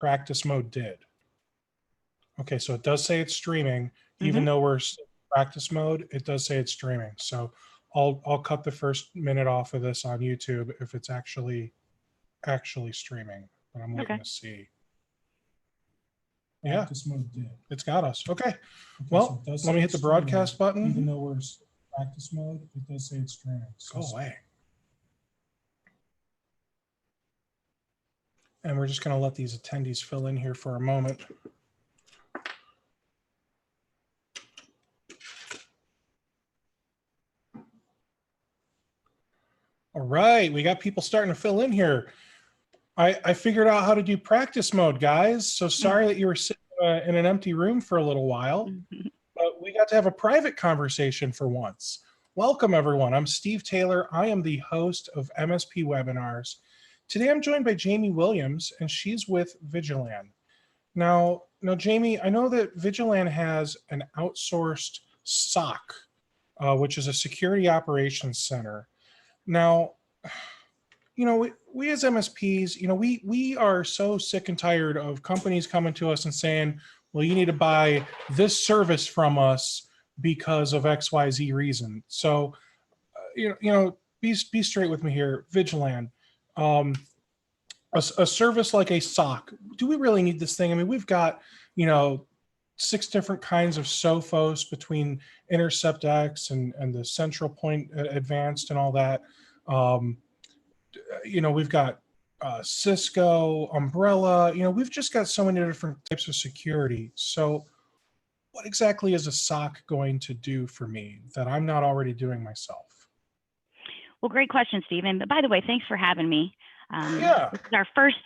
practice mode did. Okay, so it does say it's streaming, even though we're in practice mode, it does say it's streaming. So I'll cut the first minute off of this on YouTube if it's actually streaming, but I'm waiting to see. Yeah, it's got us. Okay. Well, so let me hit the broadcast button. Even though we're in practice mode, it does say it's streaming. Go away. And we're just going to let these attendees fill in here for a moment. All right, we got people starting to fill in here. I figured out how to do practice mode, guys. So sorry that you were sitting in an empty room for a little while, but we got to have a private conversation for once. Welcome, everyone. I'm Steve Taylor. I am the host of MSP Webinars. Today, I'm joined by Jamie Williams, and she's with Vijilan. Now, Jamie, I know that Vijilan has an outsourced SOC, which is a security operations center. Now, we as MSPs, we are so sick and tired of companies coming to us and saying, well, you need to buy this service from us because of XYZ reason. So, be straight with me here. Vijilan, a service like a SOC, do we really need this thing? I mean, we've got, 6 different kinds of Sophos between InterceptX and the Central Point Advanced and all that. We've got Cisco, Umbrella, we've just got so many different types of security. So what exactly is a SOC going to do for me that I'm not already doing myself? Well, great question, Stephen. But by the way, thanks for having me. Yeah. This is our first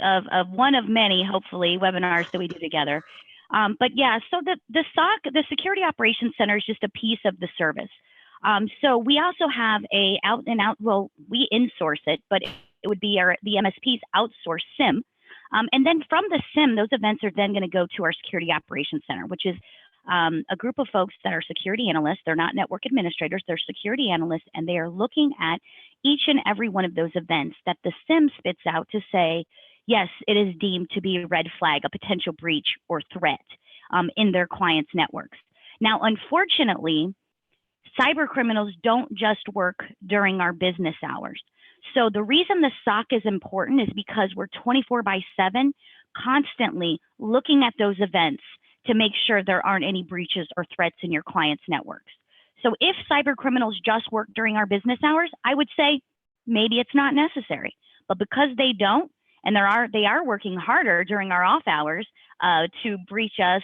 of one of many, hopefully, webinars that we do together. But yeah, so the SOC, the Security Operations Center, is just a piece of the service. So we also have we insource it, but it would be the MSP's outsourced SIM. And then from the SIM, those events are then going to go to our Security Operations Center, which is a group of folks that are security analysts. They're not network administrators, they're security analysts, and they are looking at each and every one of those events that the SIM spits out to say, yes, it is deemed to be a red flag, a potential breach or threat in their clients' networks. Now, unfortunately, cyber criminals don't just work during our business hours. So the reason the SOC is important is because we're 24/7 constantly looking at those events to make sure there aren't any breaches or threats in your clients' networks. So if cyber criminals just work during our business hours, I would say maybe it's not necessary. But because they don't, and they are working harder during our off hours to breach us,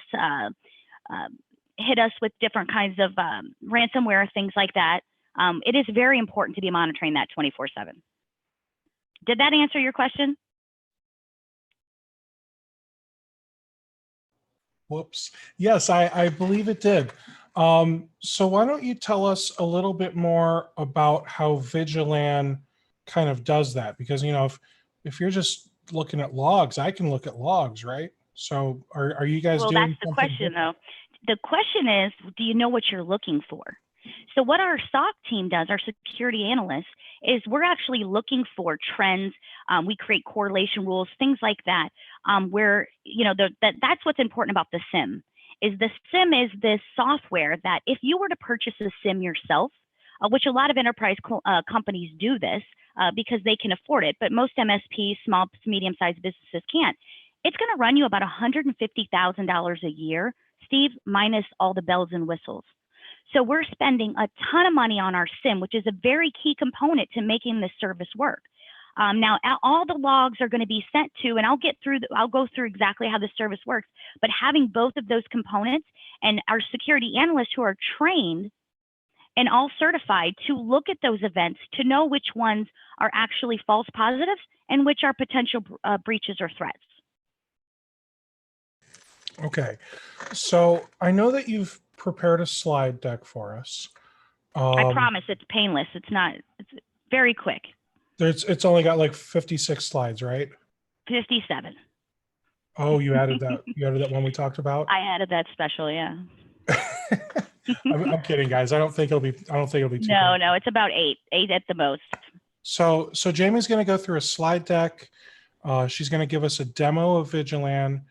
hit us with different kinds of ransomware, things like that, it is very important to be monitoring that 24/7. Did that answer your question? Whoops. Yes, I believe it did. So why don't you tell us a little bit more about how Vijilan kind of does that? Because, if you're just looking at logs, I can look at logs, right? So are you guys doing? Well, that's the question, though. The question is, do you know what you're looking for? So what our SOC team does, our security analysts, is we're actually looking for trends. We create correlation rules, things like that, where, that's what's important about the SIM. The SIM is this software that if you were to purchase a SIM yourself, which a lot of enterprise companies do this because they can afford it, but most MSPs, small to medium-sized businesses can't. It's going to run you about $150,000 a year, Steve, minus all the bells and whistles. So we're spending a ton of money on our SIM, which is a very key component to making this service work. Now, all the logs are going to be sent to, and I'll go through exactly how the service works, but having both of those components and our security analysts who are trained and all certified to look at those events to know which ones are actually false positives and which are potential breaches or threats. Okay, so I know that you've prepared a slide deck for us. I promise it's painless. It's very quick. It's only got like 56 slides, right? 57. Oh, you added that. You added that one we talked about? I added that special, yeah. I'm kidding, guys. I don't think it'll be too No, it's about 8 at the most. So Jamie's going to go through a slide deck. She's going to give us a demo of Vijilan.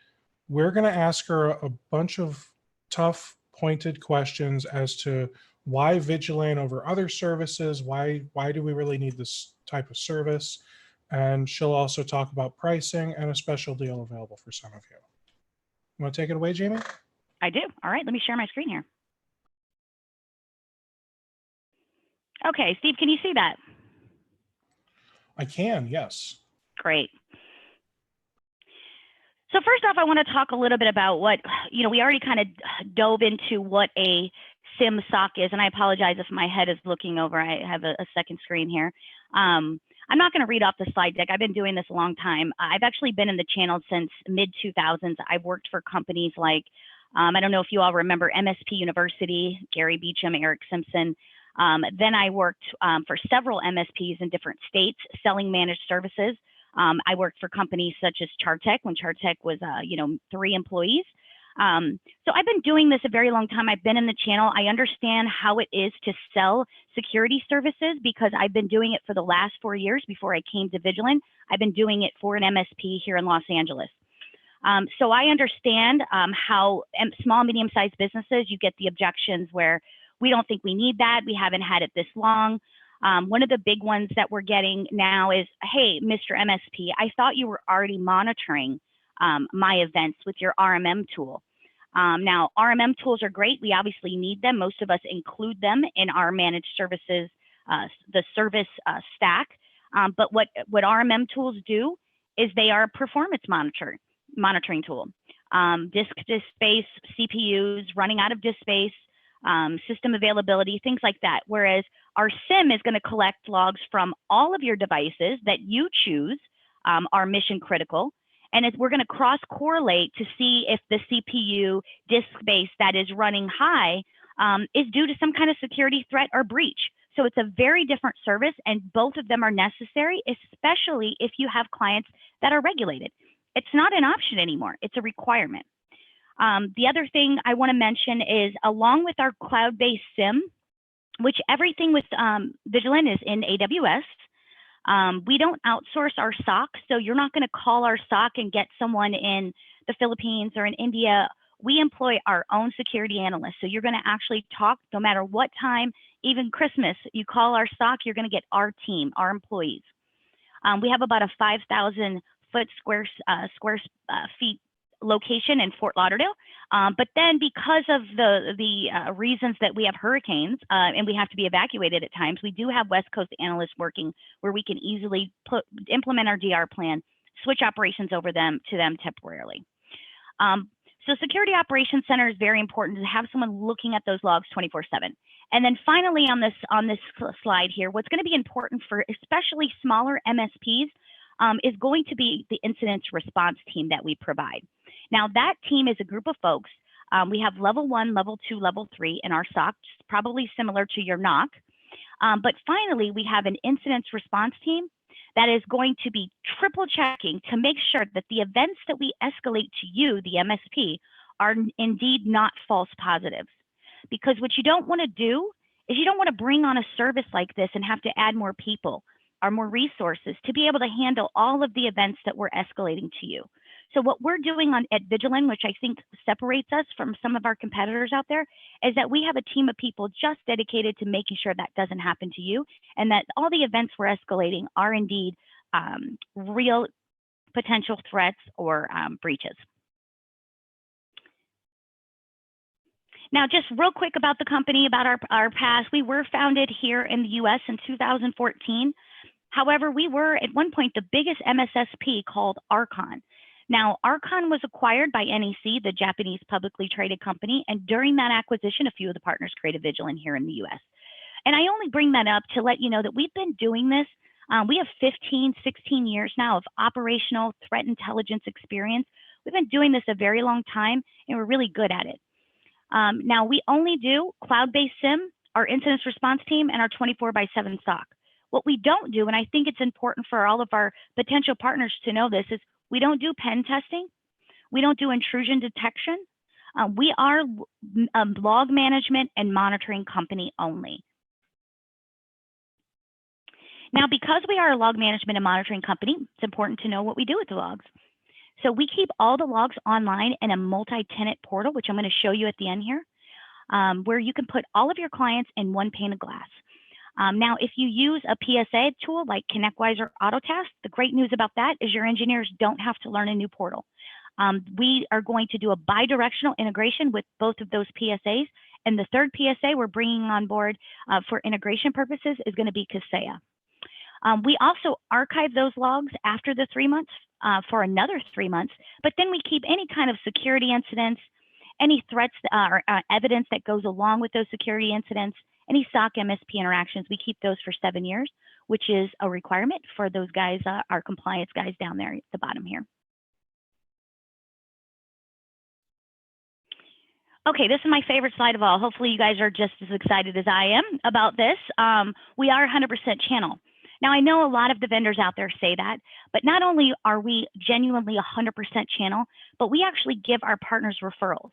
We're going to ask her a bunch of tough, pointed questions as to why Vijilan over other services, why do we really need this type of service? And she'll also talk about pricing and a special deal available for some of you. You want to take it away, Jamie? I do. All right, let me share my screen here. Okay, Steve, can you see that? I can, yes. Great. So first off, I want to talk a little bit about what, we already kind of dove into what a SIM SOC is, and I apologize if my head is looking over. I have a second screen here. I'm not going to read off the slide deck. I've been doing this a long time. I've actually been in the channel since mid-2000s. I've worked for companies like, I don't know if you all remember MSP University, Gary Beecham, Eric Simpson. Then I worked for several MSPs in different states selling managed services. I worked for companies such as Chartec when Chartec was, 3 employees. So I've been doing this a very long time. I've been in the channel. I understand how it is to sell security services because I've been doing it for the last 4 years before I came to Vijilan. I've been doing it for an MSP here in Los Angeles. So I understand how small, medium-sized businesses, you get the objections where we don't think we need that. We haven't had it this long. One of the big ones that we're getting now is, hey, Mr. MSP, I thought you were already monitoring my events with your RMM tool. Now, RMM tools are great. We obviously need them. Most of us include them in our managed services, the service stack. But what RMM tools do is they are a performance monitoring tool. Disk space, CPUs, running out of disk space, system availability, things like that. Whereas our SIM is going to collect logs from all of your devices that you choose are mission critical. And we're going to cross correlate to see if the CPU disk space that is running high is due to some kind of security threat or breach. So it's a very different service, and both of them are necessary, especially if you have clients that are regulated. It's not an option anymore. It's a requirement. The other thing I want to mention is along with our cloud-based SIM, which everything with Vijilan is in AWS, we don't outsource our SOC. So you're not going to call our SOC and get someone in the Philippines or in India. We employ our own security analysts. So you're going to actually talk no matter what time, even Christmas, you call our SOC, you're going to get our team, our employees. We have about a 5,000 foot square feet location in Fort Lauderdale. But then because of the reasons that we have hurricanes and we have to be evacuated at times, we do have West Coast analysts working where we can easily implement our DR plan, switch operations over to them temporarily. So Security Operations Center is very important to have someone looking at those logs 24/7. And then finally on this slide here, what's going to be important for especially smaller MSPs is going to be the incident response team that we provide. Now that team is a group of folks. We have level 1, level 2, level 3 in our SOC, probably similar to your NOC. But finally, we have an incident response team that is going to be triple checking to make sure that the events that we escalate to you, the MSP, are indeed not false positives. Because what you don't want to do is you don't want to bring on a service like this and have to add more people or more resources to be able to handle all of the events that we're escalating to you. So what we're doing at Vijilan, which I think separates us from some of our competitors out there, is that we have a team of people just dedicated to making sure that doesn't happen to you and that all the events we're escalating are indeed real potential threats or breaches. Now, just real quick about the company, about our past. We were founded here in the US in 2014. However, we were at one point the biggest MSSP called Archon. Now, Archon was acquired by NEC, the Japanese publicly traded company, and during that acquisition, a few of the partners created Vijilan here in the US. And I only bring that up to let you know that we've been doing this. We have 15, 16 years now of operational threat intelligence experience. We've been doing this a very long time, and we're really good at it. Now, we only do cloud-based SIM, our incident response team, and our 24/7 SOC. What we don't do, and I think it's important for all of our potential partners to know this, is we don't do pen testing. We don't do intrusion detection. We are a log management and monitoring company only. Now, because we are a log management and monitoring company, it's important to know what we do with the logs. So we keep all the logs online in a multi-tenant portal, which I'm going to show you at the end here, where you can put all of your clients in one pane of glass. Now, if you use a PSA tool like ConnectWise or AutoTask, the great news about that is your engineers don't have to learn a new portal. We are going to do a bi-directional integration with both of those PSAs. And the third PSA we're bringing on board for integration purposes is going to be Kaseya. We also archive those logs after the 3 months for another 3 months, but then we keep any kind of security incidents, any threats or evidence that goes along with those security incidents, any SOC MSP interactions, we keep those for 7 years, which is a requirement for those guys, our compliance guys down there at the bottom here. Okay, this is my favorite slide of all. Hopefully you guys are just as excited as I am about this. We are 100% channel. Now, I know a lot of the vendors out there say that, but not only are we genuinely 100% channel, but we actually give our partners referrals.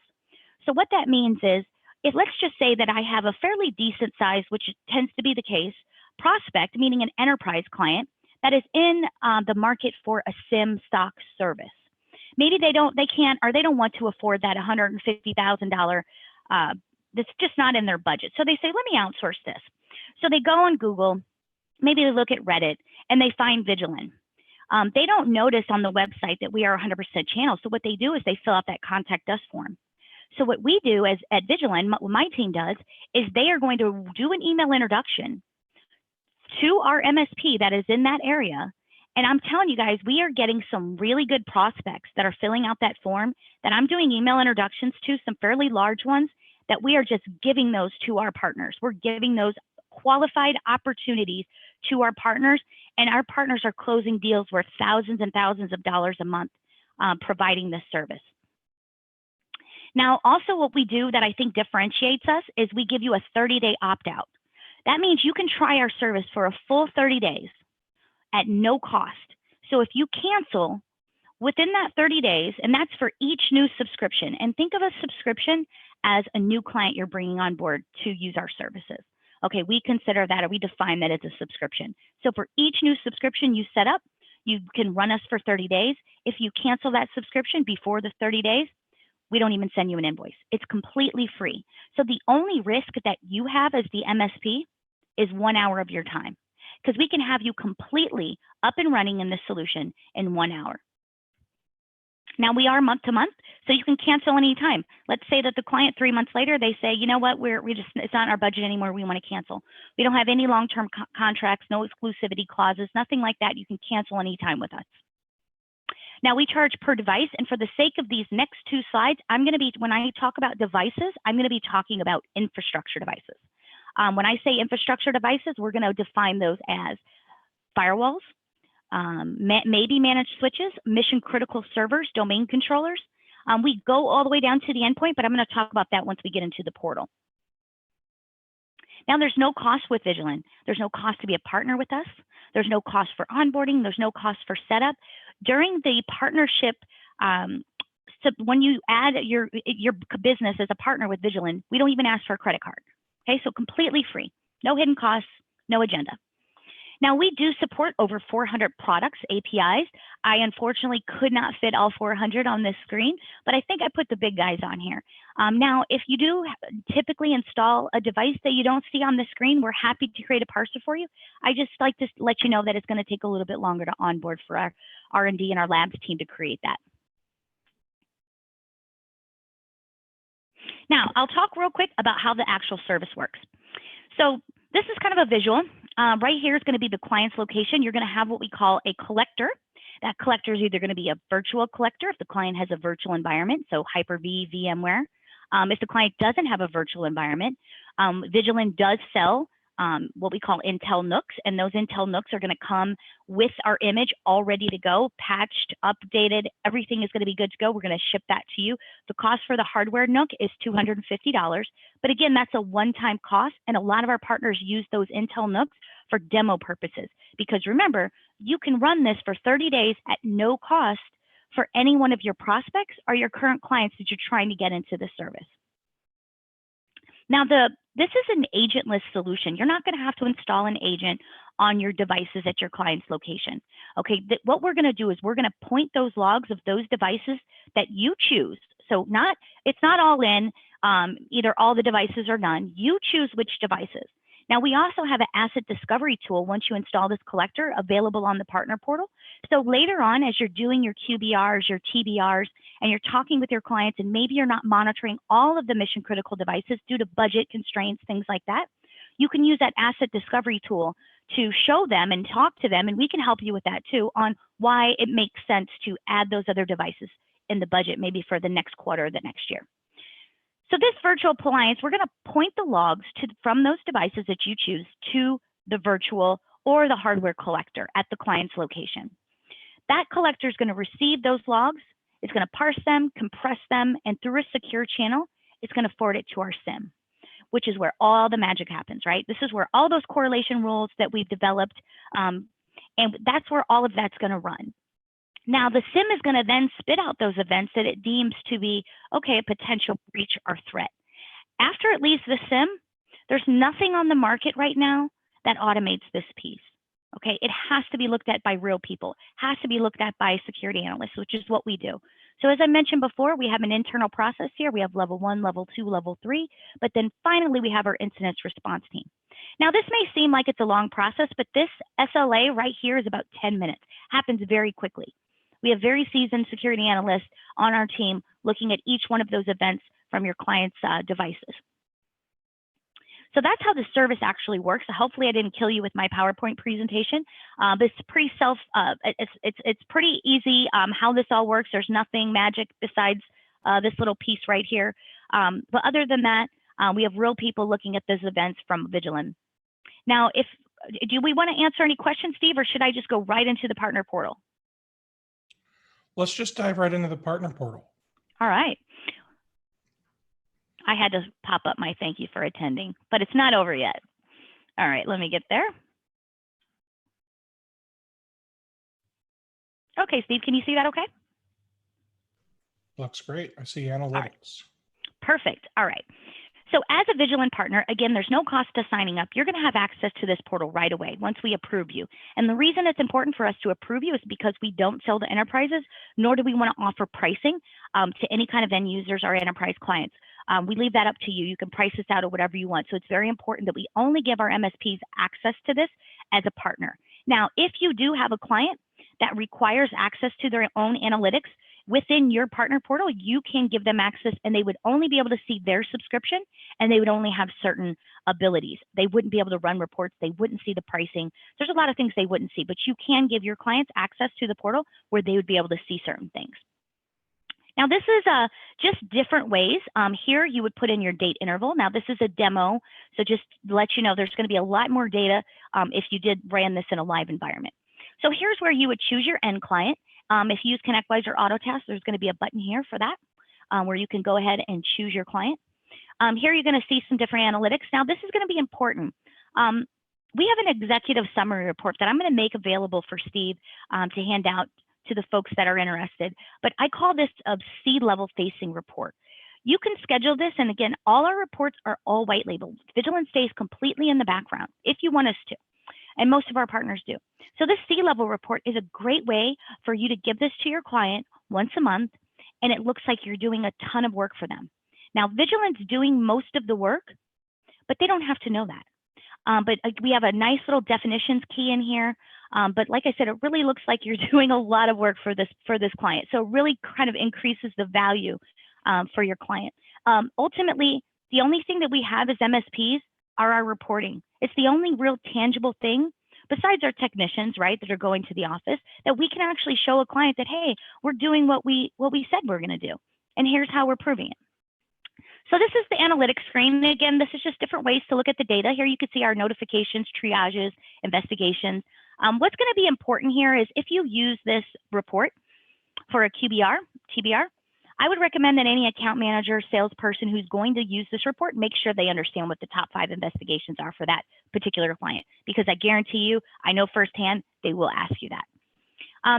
So what that means is, if let's just say that I have a fairly decent size, which tends to be the case, prospect, meaning an enterprise client that is in the market for a SIM stock service. Maybe they can't, or they don't want to afford that $150,000. That's just not in their budget. So they say, let me outsource this. So they go on Google, maybe they look at Reddit, and they find Vijilan. They don't notice on the website that we are 100% channel. So what they do is they fill out that contact us form. So what we do at Vijilan, what my team does, is they are going to do an email introduction to our MSP that is in that area. And I'm telling you guys, we are getting some really good prospects that are filling out that form that I'm doing email introductions to, some fairly large ones, that we are just giving those to our partners. We're giving those qualified opportunities to our partners, and our partners are closing deals worth thousands and thousands of dollars a month providing this service. Now, also what we do that I think differentiates us is we give you a 30-day opt-out. That means you can try our service for a full 30 days at no cost. So if you cancel within that 30 days, and that's for each new subscription, and think of a subscription as a new client you're bringing on board to use our services. Okay, we consider that, or we define that as a subscription. So for each new subscription you set up, you can run us for 30 days. If you cancel that subscription before the 30 days, we don't even send you an invoice. It's completely free. So the only risk that you have as the MSP is 1 hour of your time, because we can have you completely up and running in this solution in 1 hour. Now, we are month to month, so you can cancel anytime. Let's say that the client 3 months later, they say, you know what, it's not in our budget anymore, we want to cancel. We don't have any long-term contracts, no exclusivity clauses, nothing like that. You can cancel anytime with us. Now, we charge per device, and for the sake of these next two slides, when I talk about devices, I'm going to be talking about infrastructure devices. When I say infrastructure devices, we're going to define those as firewalls, maybe managed switches, mission critical servers, domain controllers. We go all the way down to the endpoint, but I'm going to talk about that once we get into the portal. Now, there's no cost with Vijilan. There's no cost to be a partner with us. There's no cost for onboarding. There's no cost for setup. During the partnership, so when you add your business as a partner with Vijilan, we don't even ask for a credit card. Okay, so completely free, no hidden costs, no agenda. Now, we do support over 400 products, APIs. I unfortunately could not fit all 400 on this screen, but I think I put the big guys on here. Now, if you do typically install a device that you don't see on the screen, we're happy to create a parser for you. I just like to let you know that it's going to take a little bit longer to onboard for our R&D and our labs team to create that. Now, I'll talk real quick about how the actual service works. So this is kind of a visual. Right here is going to be the client's location. You're going to have what we call a collector. That collector is either going to be a virtual collector if the client has a virtual environment, so Hyper-V, VMware. If the client doesn't have a virtual environment, Vijilan does sell what we call Intel NUCs, and those Intel NUCs are going to come with our image all ready to go, patched, updated. Everything is going to be good to go. We're going to ship that to you. The cost for the hardware NUC is $250, but again, that's a one-time cost, and a lot of our partners use those Intel NUCs for demo purposes, because remember, you can run this for 30 days at no cost for any one of your prospects or your current clients that you're trying to get into the service. Now, this is an agentless solution. You're not going to have to install an agent on your devices at your client's location. Okay, what we're going to do is we're going to point those logs of those devices that you choose. So it's not all in, either all the devices or none. You choose which devices. Now, we also have an asset discovery tool once you install this collector available on the partner portal. So later on, as you're doing your QBRs, your TBRs, and you're talking with your clients, and maybe you're not monitoring all of the mission critical devices due to budget constraints, things like that, you can use that asset discovery tool to show them and talk to them, and we can help you with that too, on why it makes sense to add those other devices in the budget, maybe for the next quarter or the next year. So this virtual appliance, we're going to point the logs from those devices that you choose to the virtual or the hardware collector at the client's location. That collector is going to receive those logs, it's going to parse them, compress them, and through a secure channel, it's going to forward it to our SIM, which is where all the magic happens, right? This is where all those correlation rules that we've developed, and that's where all of that's going to run. Now, the SIM is going to then spit out those events that it deems to be, okay, a potential breach or threat. After it leaves the SIM, there's nothing on the market right now that automates this piece. Okay, it has to be looked at by real people, has to be looked at by security analysts, which is what we do. So as I mentioned before, we have an internal process here. We have level 1, level 2, level 3, but then finally we have our incident response team. Now, this may seem like it's a long process, but this SLA right here is about 10 minutes, happens very quickly. We have very seasoned security analysts on our team looking at each one of those events from your client's devices. So that's how the service actually works. So hopefully I didn't kill you with my PowerPoint presentation. But it's pretty it's pretty easy how this all works. There's nothing magic besides this little piece right here. But other than that, we have real people looking at those events from Vijilan. Now, do we want to answer any questions, Steve, or should I just go right into the partner portal? Let's just dive right into the partner portal. All right. I had to pop up my thank you for attending, but it's not over yet. All right, let me get there. Okay, Steve, can you see that okay? Looks great. I see analytics. All right. Perfect. All right. So as a Vijilan partner, again, there's no cost to signing up. You're going to have access to this portal right away once we approve you. And the reason it's important for us to approve you is because we don't sell to enterprises, nor do we want to offer pricing to any kind of end users or enterprise clients. We leave that up to you. You can price this out or whatever you want. So it's very important that we only give our MSPs access to this as a partner. Now, if you do have a client that requires access to their own analytics, within your partner portal, you can give them access and they would only be able to see their subscription and they would only have certain abilities. They wouldn't be able to run reports. They wouldn't see the pricing. There's a lot of things they wouldn't see, but you can give your clients access to the portal where they would be able to see certain things. Now, this is just different ways. Here, you would put in your date interval. Now, this is a demo, so just to let you know, there's going to be a lot more data if you ran this in a live environment. So here's where you would choose your end client. If you use ConnectWise or AutoTask, there's going to be a button here for that, where you can go ahead and choose your client. Here, you're going to see some different analytics. Now, this is going to be important. We have an executive summary report that I'm going to make available for Steve to hand out to the folks that are interested, but I call this a C-level facing report. You can schedule this, and again, all our reports are all white labeled. Vijilan stays completely in the background if you want us to, and most of our partners do. So this C-level report is a great way for you to give this to your client once a month, and it looks like you're doing a ton of work for them. Now, Vijilan's doing most of the work, but they don't have to know that. But we have a nice little definitions key in here. But like I said, it really looks like you're doing a lot of work for this client. So it really kind of increases the value for your client. Ultimately, the only thing that we have as MSPs are our reporting. It's the only real tangible thing besides our technicians, right, that are going to the office, that we can actually show a client that, hey, we're doing what we said we're going to do. And here's how we're proving it. So this is the analytics screen. Again, this is just different ways to look at the data. Here you can see our notifications, triages, investigations. What's going to be important here is if you use this report for a QBR, TBR, I would recommend that any account manager, salesperson who's going to use this report, make sure they understand what the top 5 investigations are for that particular client, because I guarantee you, I know firsthand, they will ask you that.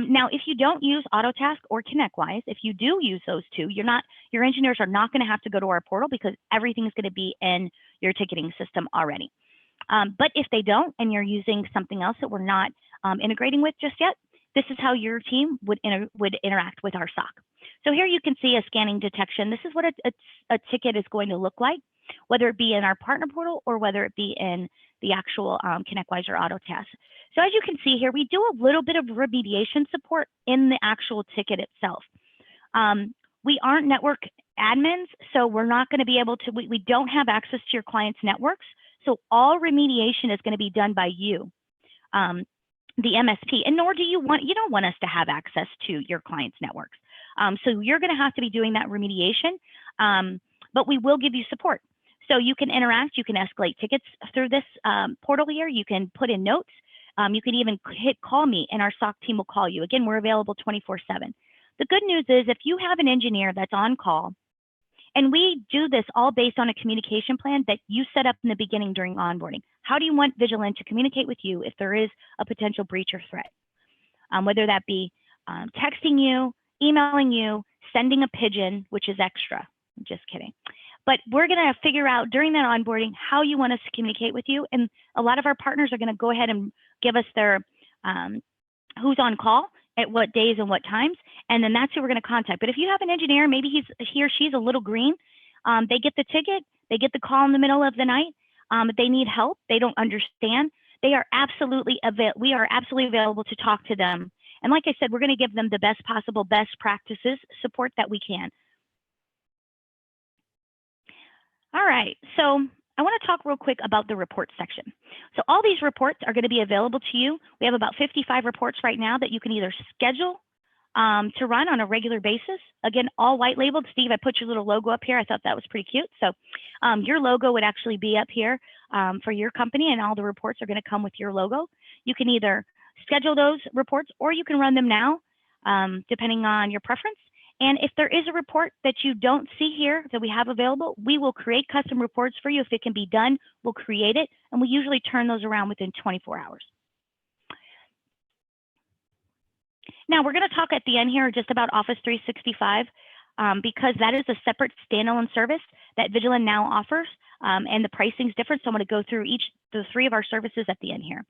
Now, if you don't use AutoTask or ConnectWise, if you do use those two, your engineers are not going to have to go to our portal because everything is going to be in your ticketing system already. But if they don't, and you're using something else that we're not integrating with just yet, this is how your team would interact with our SOC. So here you can see a scanning detection. This is what a ticket is going to look like, whether it be in our partner portal or whether it be in the actual ConnectWise or AutoTest. So as you can see here, we do a little bit of remediation support in the actual ticket itself. We aren't network admins, so we're not going to be able to, we don't have access to your client's networks. So all remediation is going to be done by you, the MSP, and nor do you don't want us to have access to your client's networks. So you're going to have to be doing that remediation, but we will give you support. So you can interact, you can escalate tickets through this portal here, you can put in notes, you can even hit call me and our SOC team will call you. Again, we're available 24/7. The good news is if you have an engineer that's on call, and we do this all based on a communication plan that you set up in the beginning during onboarding. How do you want Vijilan to communicate with you if there is a potential breach or threat? Whether that be texting you, emailing you, sending a pigeon, which is extra. I'm just kidding. But we're going to figure out during that onboarding how you want us to communicate with you. And a lot of our partners are going to go ahead and give us their who's on call at what days and what times, and then that's who we're going to contact. But if you have an engineer, maybe he or she's a little green, they get the ticket, they get the call in the middle of the night, they need help, they don't understand, we are absolutely available to talk to them. And like I said, we're going to give them the best possible best practices support that we can. All right, so I want to talk real quick about the reports section. So all these reports are going to be available to you. We have about 55 reports right now that you can either schedule to run on a regular basis. Again, all white labeled. Steve, I put your little logo up here. I thought that was pretty cute. So your logo would actually be up here for your company, and all the reports are going to come with your logo. You can either schedule those reports or you can run them now, depending on your preference. And if there is a report that you don't see here that we have available, we will create custom reports for you. If it can be done, we'll create it. And we usually turn those around within 24 hours. Now we're going to talk at the end here just about Office 365 because that is a separate standalone service that Vijilan now offers. And the pricing is different. So I'm going to go through the three of our services at the end here.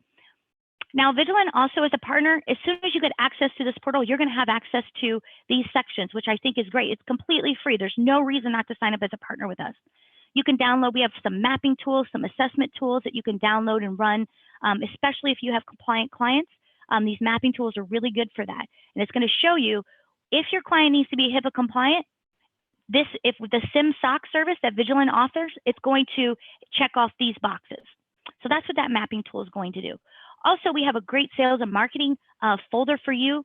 Now, Vijilan also as a partner, as soon as you get access to this portal, you're going to have access to these sections, which I think is great. It's completely free. There's no reason not to sign up as a partner with us. You can download, we have some mapping tools, some assessment tools that you can download and run, especially if you have compliant clients. These mapping tools are really good for that. And it's going to show you if your client needs to be HIPAA compliant, if the SIM SOC service that Vijilan offers, it's going to check off these boxes. So that's what that mapping tool is going to do. Also, we have a great sales and marketing folder for you.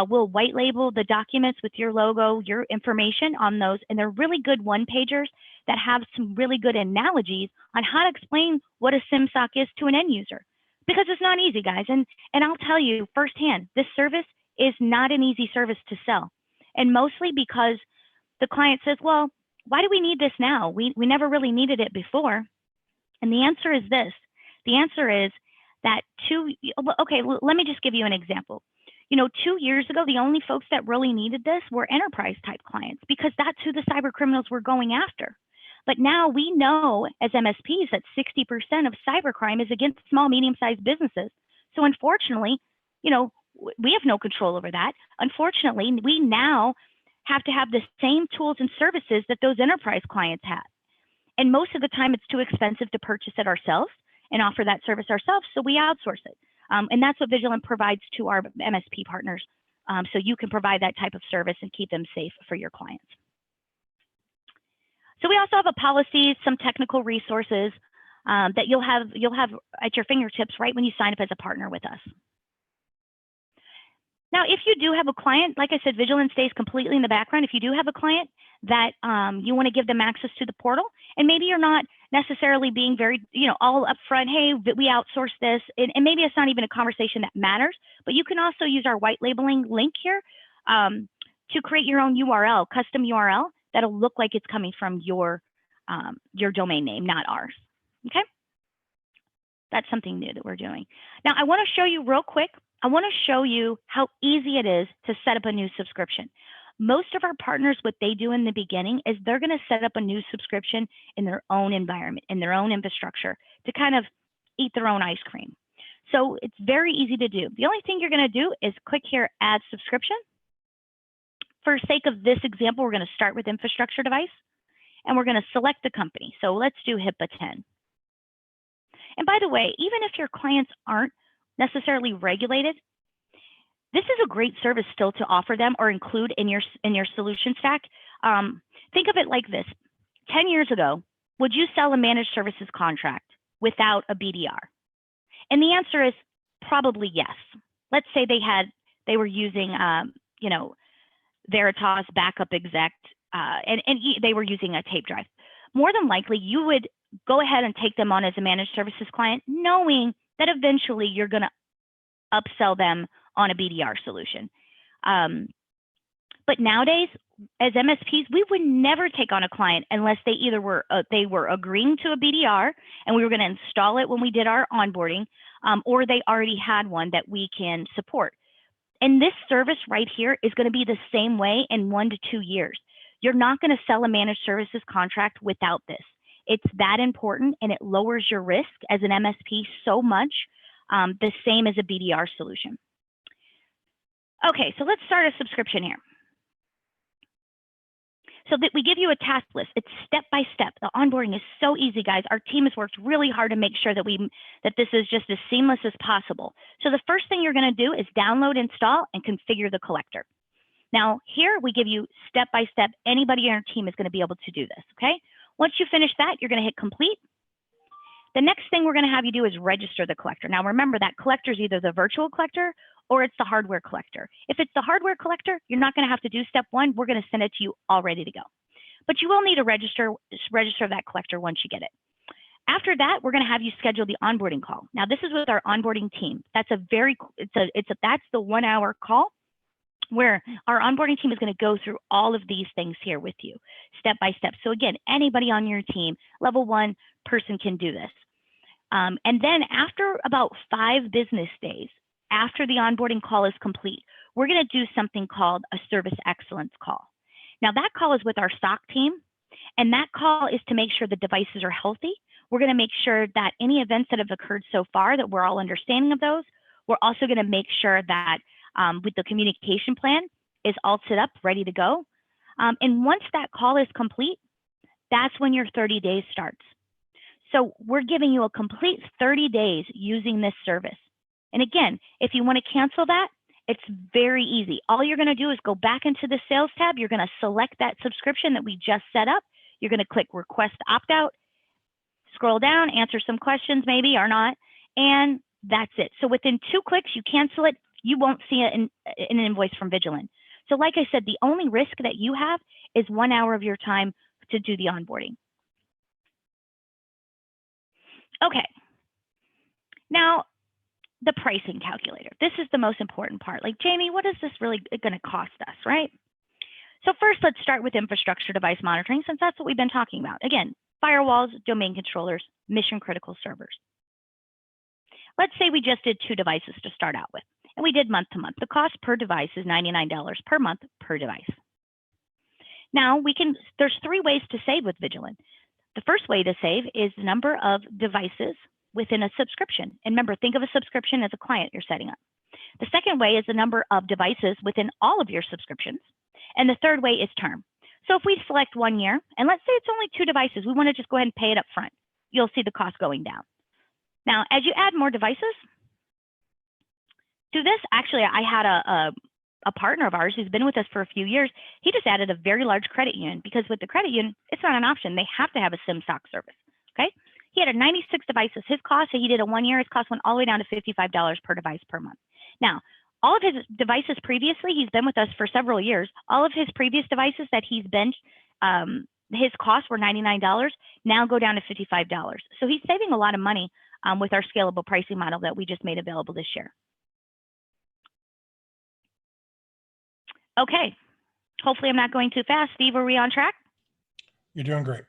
We'll white label the documents with your logo, your information on those, and they're really good one-pagers that have some really good analogies on how to explain what a SIMSOC is to an end user. Because it's not easy, guys, and I'll tell you firsthand, this service is not an easy service to sell, and mostly because the client says, well, why do we need this now? We never really needed it before. And the answer is this. The answer is that let me just give you an example. 2 years ago, the only folks that really needed this were enterprise type clients because that's who the cyber criminals were going after. But now we know as MSPs that 60% of cybercrime is against small, medium-sized businesses. So unfortunately, we have no control over that. Unfortunately, we now have to have the same tools and services that those enterprise clients had. And most of the time it's too expensive to purchase it ourselves and offer that service ourselves, so we outsource it. And that's what Vijilan provides to our MSP partners, so you can provide that type of service and keep them safe for your clients. So we also have a policy, some technical resources that you'll have at your fingertips right when you sign up as a partner with us. Now, if you do have a client, like I said, Vijilan stays completely in the background. If you do have a client that you want to give them access to the portal, and maybe you're not necessarily being very, all upfront, hey, we outsource this, and maybe it's not even a conversation that matters, but you can also use our white labeling link here to create your own URL, custom URL, that'll look like it's coming from your domain name, not ours, okay? That's something new that we're doing. Now, I want to show you real quick, I want to show you how easy it is to set up a new subscription. Most of our partners, what they do in the beginning is they're going to set up a new subscription in their own environment, in their own infrastructure to kind of eat their own ice cream. So it's very easy to do. The only thing you're going to do is click here, add subscription. For sake of this example, we're going to start with infrastructure device, and we're going to select the company. So let's do HIPAA 10. And by the way, even if your clients aren't necessarily regulated, this is a great service still to offer them or include in your solution stack. Think of it like this. 10 years ago, would you sell a managed services contract without a BDR? And the answer is probably yes. Let's say they were using, Veritas Backup Exec, and they were using a tape drive. More than likely, you would go ahead and take them on as a managed services client, knowing that eventually you're going to upsell them on a BDR solution. But nowadays, as MSPs, we would never take on a client unless they either were agreeing to a BDR and we were going to install it when we did our onboarding, or they already had one that we can support. And this service right here is going to be the same way in 1 to 2 years. You're not going to sell a managed services contract without this. It's that important, and it lowers your risk as an MSP so much, the same as a BDR solution. Okay, so let's start a subscription here. So that we give you a task list. It's step by step. The onboarding is so easy, guys. Our team has worked really hard to make sure that this is just as seamless as possible. So the first thing you're going to do is download, install, and configure the collector. Now here we give you step by step. Anybody on your team is going to be able to do this. Okay. Once you finish that, you're going to hit complete. The next thing we're going to have you do is register the collector. Now remember, that collector is either the virtual collector or it's the hardware collector. If it's the hardware collector, you're not going to have to do step one. We're going to send it to you all ready to go. But you will need to register that collector once you get it. After that, we're going to have you schedule the onboarding call. Now this is with our onboarding team. That's that's the 1 hour call where our onboarding team is going to go through all of these things here with you step by step. So again, anybody on your team, level 1 person can do this. And then after about 5 business days, after the onboarding call is complete, we're going to do something called a service excellence call. Now that call is with our SOC team, and that call is to make sure the devices are healthy. We're going to make sure that any events that have occurred so far, that we're all understanding of those. We're also going to make sure that with the communication plan is all set up, ready to go. And once that call is complete, that's when your 30 days starts. So we're giving you a complete 30 days using this service. And again, if you want to cancel that, it's very easy. All you're going to do is go back into the sales tab. You're going to select that subscription that we just set up. You're going to click request opt-out, scroll down, answer some questions maybe or not, and that's it. So within 2 clicks, you cancel it. You won't see an invoice from Vijilan. So like I said, the only risk that you have is 1 hour of your time to do the onboarding. Okay. Now, the pricing calculator. This is the most important part. Like, Jamie, what is this really going to cost us, right? So first, let's start with infrastructure device monitoring, since that's what we've been talking about. Again, firewalls, domain controllers, mission critical servers. Let's say we just did 2 devices to start out with, and we did month to month. The cost per device is $99 per month per device. Now there's 3 ways to save with Vijilan. The first way to save is the number of devices within a subscription. And remember, think of a subscription as a client you're setting up. The second way is the number of devices within all of your subscriptions. And the third way is term. So if we select 1 year, and let's say it's only 2 devices, we want to just go ahead and pay it up front. You'll see the cost going down. Now, as you add more devices to this, actually, I had a partner of ours who's been with us for a few years. He just added a very large credit union, because with the credit union, it's not an option. They have to have a SIM SOC service, okay? He had 96 devices. His cost, he did a 1 year, his cost went all the way down to $55 per device per month. Now, all of his devices previously, he's been with us for several years. All of his previous devices that he's been, his costs were $99, now go down to $55. So he's saving a lot of money with our scalable pricing model that we just made available this year. Okay, hopefully I'm not going too fast. Steve, are we on track? You're doing great.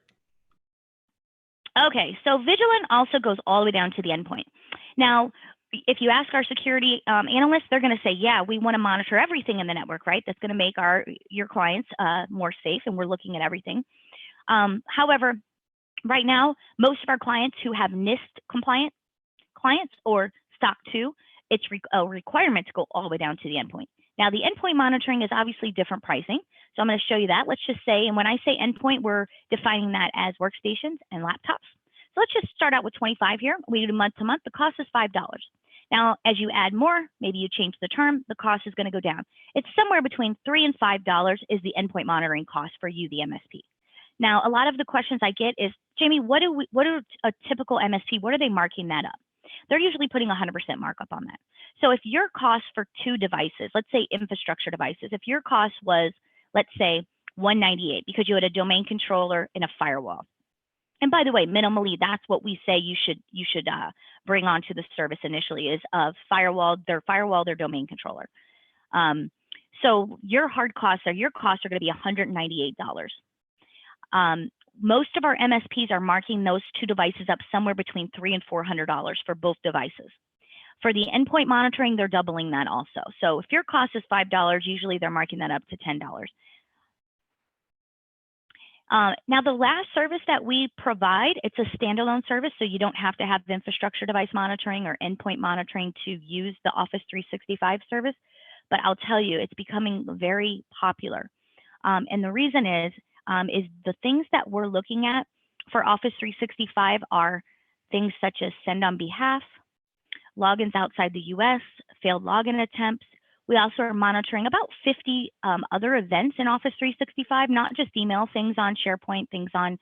Okay, so Vijilan also goes all the way down to the endpoint. Now, if you ask our security analysts, they're going to say, yeah, we want to monitor everything in the network, right? That's going to make your clients more safe, and we're looking at everything. However, right now, most of our clients who have NIST compliant clients or SOC 2, it's a requirement to go all the way down to the endpoint. Now, the endpoint monitoring is obviously different pricing. So I'm going to show you that. Let's just say, and when I say endpoint, we're defining that as workstations and laptops. So let's just start out with 25 here. We do month to month. The cost is $5. Now, as you add more, maybe you change the term, the cost is going to go down. It's somewhere between $3 and $5 is the endpoint monitoring cost for you, the MSP. Now, a lot of the questions I get is, Jamie, what are a typical MSP, what are they marking that up? They're usually putting 100% markup on that. So if your cost for 2 devices, let's say infrastructure devices, if your cost was, let's say, $198 because you had a domain controller and a firewall. And by the way, minimally, that's what we say you should bring onto the service initially is their domain controller. So your hard costs are going to be $198. Most of our MSPs are marking those 2 devices up somewhere between $300 and $400 for both devices. For the endpoint monitoring, they're doubling that also. So if your cost is $5, usually they're marking that up to $10. Now, the last service that we provide, it's a standalone service, so you don't have to have infrastructure device monitoring or endpoint monitoring to use the Office 365 service. But I'll tell you, it's becoming very popular. And the reason is the things that we're looking at for Office 365 are things such as send on behalf, logins outside the US, failed login attempts. We also are monitoring about 50 other events in Office 365, not just email, things on SharePoint, things on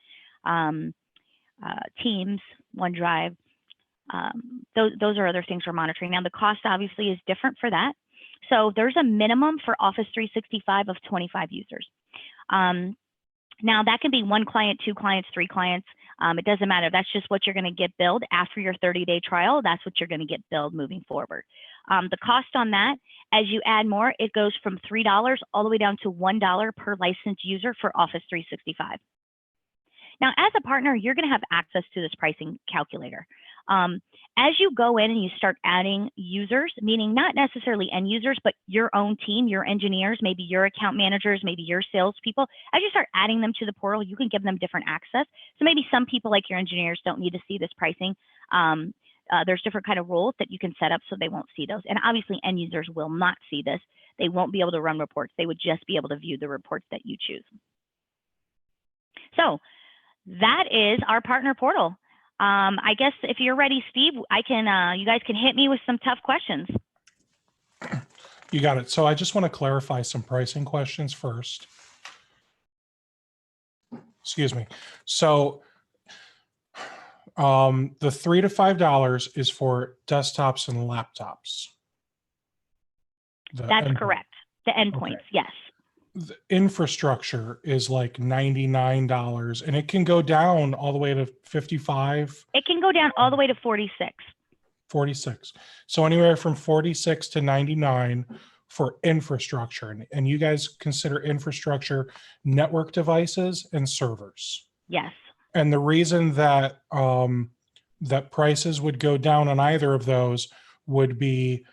Teams, OneDrive. Those are other things we're monitoring. Now, the cost obviously is different for that. So there's a minimum for Office 365 of 25 users. Now, that can be 1 client, 2 clients, 3 clients. It doesn't matter. That's just what you're going to get billed after your 30-day trial. That's what you're going to get billed moving forward. The cost on that, as you add more, it goes from $3 all the way down to $1 per licensed user for Office 365. Now, as a partner, you're going to have access to this pricing calculator. As you go in and you start adding users, meaning not necessarily end users, but your own team, your engineers, maybe your account managers, maybe your salespeople, as you start adding them to the portal, you can give them different access. So maybe some people like your engineers don't need to see this pricing. There's different kind of rules that you can set up so they won't see those. And obviously end users will not see this. They won't be able to run reports. They would just be able to view the reports that you choose. So that is our partner portal. I guess if you're ready, Steve, you guys can hit me with some tough questions. You got it. So I just want to clarify some pricing questions first. Excuse me. So the $3 to $5 is for desktops and laptops. That's correct. The endpoints, okay. Yes. The infrastructure is like $99, and it can go down all the way to $55. It can go down all the way to $46. 46. So anywhere from 46 to 99 for infrastructure. And you guys consider infrastructure network devices and servers. Yes. And the reason that that prices would go down on either of those would be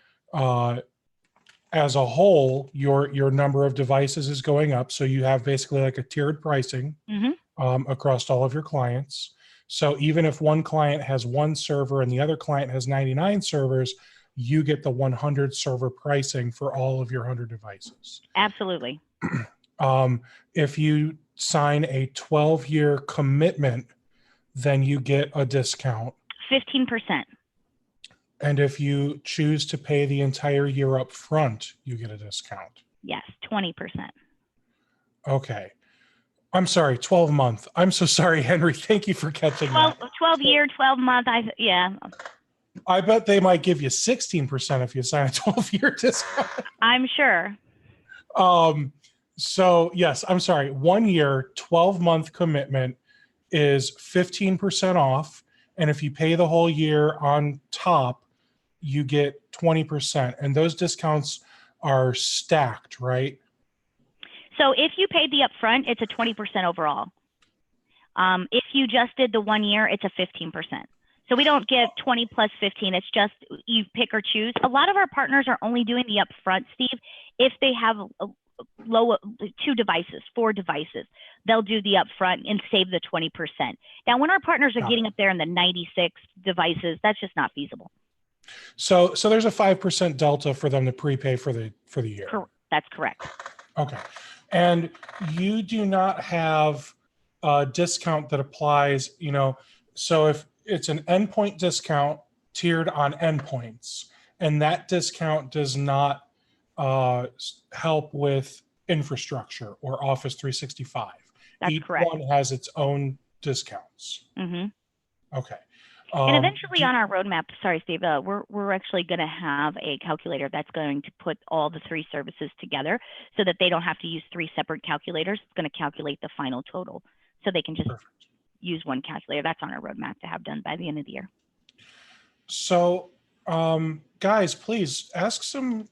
as a whole, your number of devices is going up. So you have basically like a tiered pricing across all of your clients. So even if one client has 1 server and the other client has 99 servers, you get the 100 server pricing for all of your 100 devices. Absolutely. If you sign a 12-year commitment, then you get a discount. 15%. And if you choose to pay the entire year up front, you get a discount. Yes, 20%. Okay. I'm sorry, 12 month. I'm so sorry, Henry. Thank you for catching that. 12 year, 12 month. Yeah. I bet they might give you 16% if you sign a 12-year discount. I'm sure. So yes, I'm sorry. 1 year, 12-month commitment is 15% off. And if you pay the whole year on top, you get 20%. And those discounts are stacked, right? So if you paid the upfront, it's a 20% overall. If you just did the 1 year, it's a 15%. So we don't give 20 plus 15. It's just you pick or choose. A lot of our partners are only doing the upfront, Steve, if they have low 2 devices, 4 devices. They'll do the upfront and save the 20%. Now, when our partners are getting up there in the 96 devices, that's just not feasible. So there's a 5% delta for them to prepay for the year. That's correct. Okay. And you do not have a discount that applies, so if it's an endpoint discount tiered on endpoints, and that discount does not help with infrastructure or Office 365. That's Each correct. one has its own discounts. Mm-hmm. Okay. And eventually on our roadmap, sorry, Steve, we're actually going to have a calculator that's going to put all the three services together so that they don't have to use three separate calculators. It's going to calculate the final total so they can just use one calculator. That's on our roadmap to have done by the end of the year. So, guys, please ask some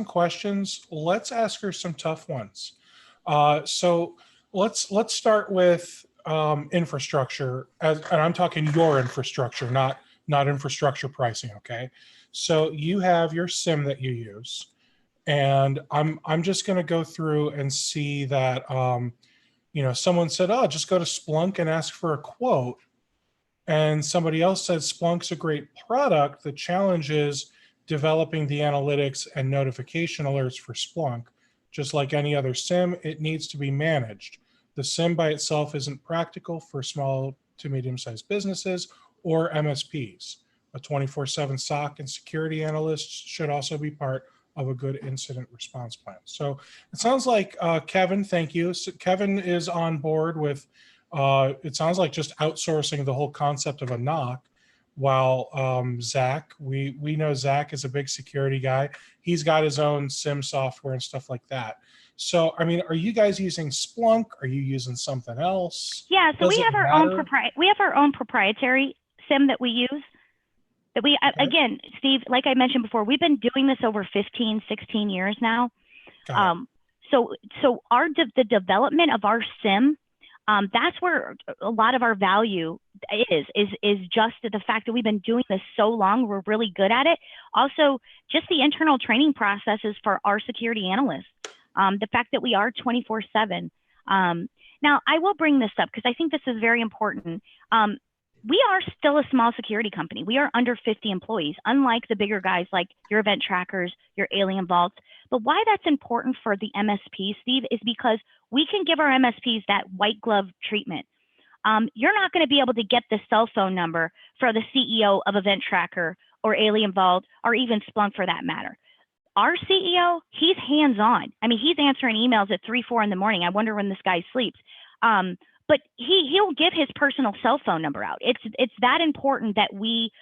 questions. Let's ask her some tough ones. So let's start with infrastructure, and I'm talking your infrastructure, not infrastructure pricing. Okay, so you have your SIM that you use, and I'm just going to go through and see that someone said, oh, just go to Splunk and ask for a quote, and somebody else said Splunk's a great product. The challenge is developing the analytics and notification alerts for Splunk. Just like any other SIM, it needs to be managed. The SIM by itself isn't practical for small to medium-sized businesses or MSPs. A 24/7 SOC and security analyst should also be part of a good incident response plan. So it sounds like Kevin, thank you. So Kevin is on board with, it sounds like just outsourcing the whole concept of a NOC, while Zach, we know Zach is a big security guy. He's got his own SIM software and stuff like that. So, I mean, are you guys using Splunk? Are you using something else? Yeah, so we have our own proprietary SIM that we use. That we again, Steve, like I mentioned before, we've been doing this over 15, 16 years now. So the development of our SIM, that's where a lot of our value is just the fact that we've been doing this so long. We're really good at it. Also, just the internal training processes for our security analysts. The fact that we are 24/7. Now, I will bring this up because I think this is very important. We are still a small security company. We are under 50 employees, unlike the bigger guys like your event trackers, your alien vaults. But why that's important for the MSP, Steve, is because we can give our MSPs that white glove treatment. You're not going to be able to get the cell phone number for the CEO of Event Tracker or Alien Vault or even Splunk for that matter. Our CEO, he's hands-on. I mean, he's answering emails at 3, 4 in the morning. I wonder when this guy sleeps. But he'll give his personal cell phone number out. It's that important that we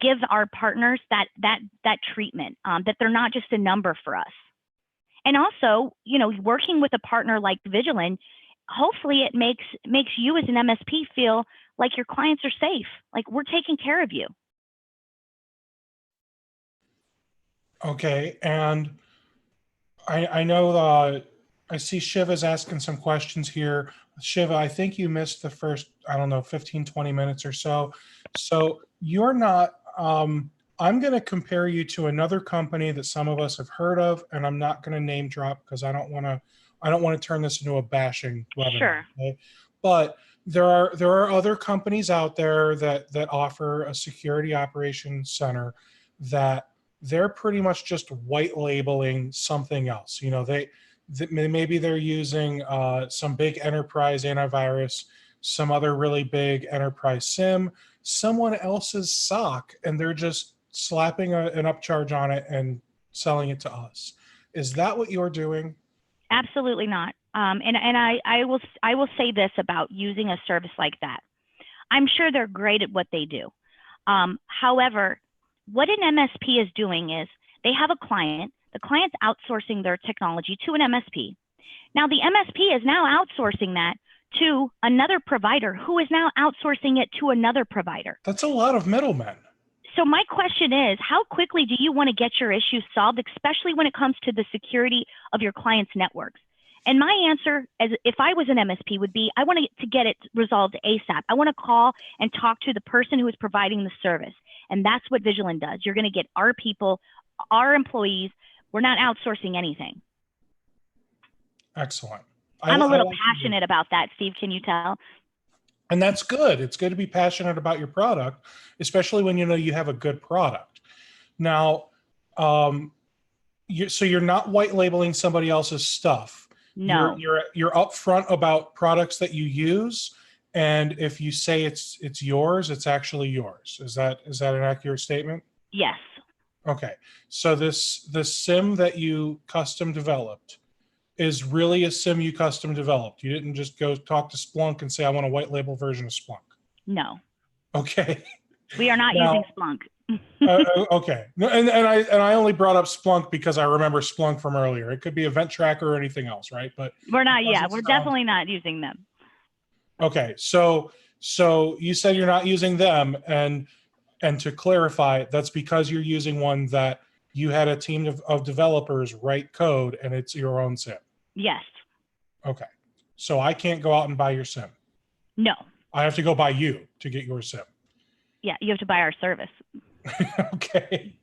give our partners that treatment, that they're not just a number for us. And also, working with a partner like Vijilan, hopefully it makes you as an MSP feel like your clients are safe, like we're taking care of you. Okay, and I know I see Shiva's asking some questions here. Shiva, I think you missed the first, 15, 20 minutes or so. So you're not, I'm going to compare you to another company that some of us have heard of, and I'm not going to name drop because I don't want to turn this into a bashing webinar. Sure. Okay? But there are other companies out there that offer a security operations center that they're pretty much just white labeling something else. Maybe they're using some big enterprise antivirus, some other really big enterprise SIM, someone else's SOC, and they're just slapping an upcharge on it and selling it to us. Is that what you're doing? Absolutely not. And I will say this about using a service like that. I'm sure they're great at what they do. However, what an MSP is doing is they have a client. The client's outsourcing their technology to an MSP. Now the MSP is now outsourcing that to another provider who is now outsourcing it to another provider. That's a lot of middlemen. So my question is, how quickly do you want to get your issues solved, especially when it comes to the security of your clients' networks? And my answer, as if I was an MSP, would be, I want to get it resolved ASAP. I want to call and talk to the person who is providing the service. And that's what Vijilan does. You're going to get our people, our employees. We're not outsourcing anything. Excellent. I'm a little passionate about that, Steve. Can you tell? And that's good. It's good to be passionate about your product, especially when you know you have a good product. Now, so you're not white labeling somebody else's stuff. No. You're upfront about products that you use, and if you say it's yours, it's actually yours. Is that an accurate statement? Yes. Okay. So the SIM that you custom developed is really a SIM you custom developed. You didn't just go talk to Splunk and say, I want a white label version of Splunk. No. Okay. We are not using Splunk. Okay. And I only brought up Splunk because I remember Splunk from earlier. It could be Event Tracker or anything else, right? But we're not. Yeah, we're definitely not using them. Okay. So you said you're not using them, and to clarify, that's because you're using one that you had a team of developers write code, and it's your own SIM. Yes. Okay. So I can't go out and buy your SIM. No. I have to go buy you to get your SIM. Yeah, you have to buy our service. Okay.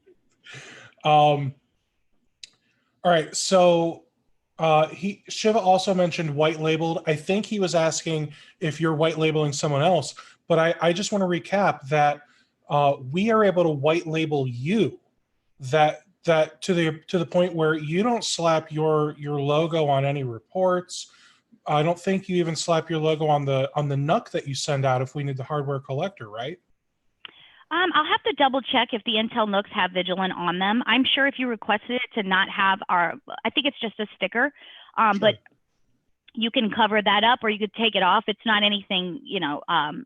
All right. So Shiva also mentioned white labeled. I think he was asking if you're white labeling someone else, but I just want to recap that we are able to white label you, that to the point where you don't slap your logo on any reports. I don't think you even slap your logo on the NUC that you send out if we need the hardware collector, right? I'll have to double check if the Intel NUCs have Vijilan on them. I'm sure if you requested it to not have I think it's just a sticker, Sure. But you can cover that up or you could take it off. It's not anything,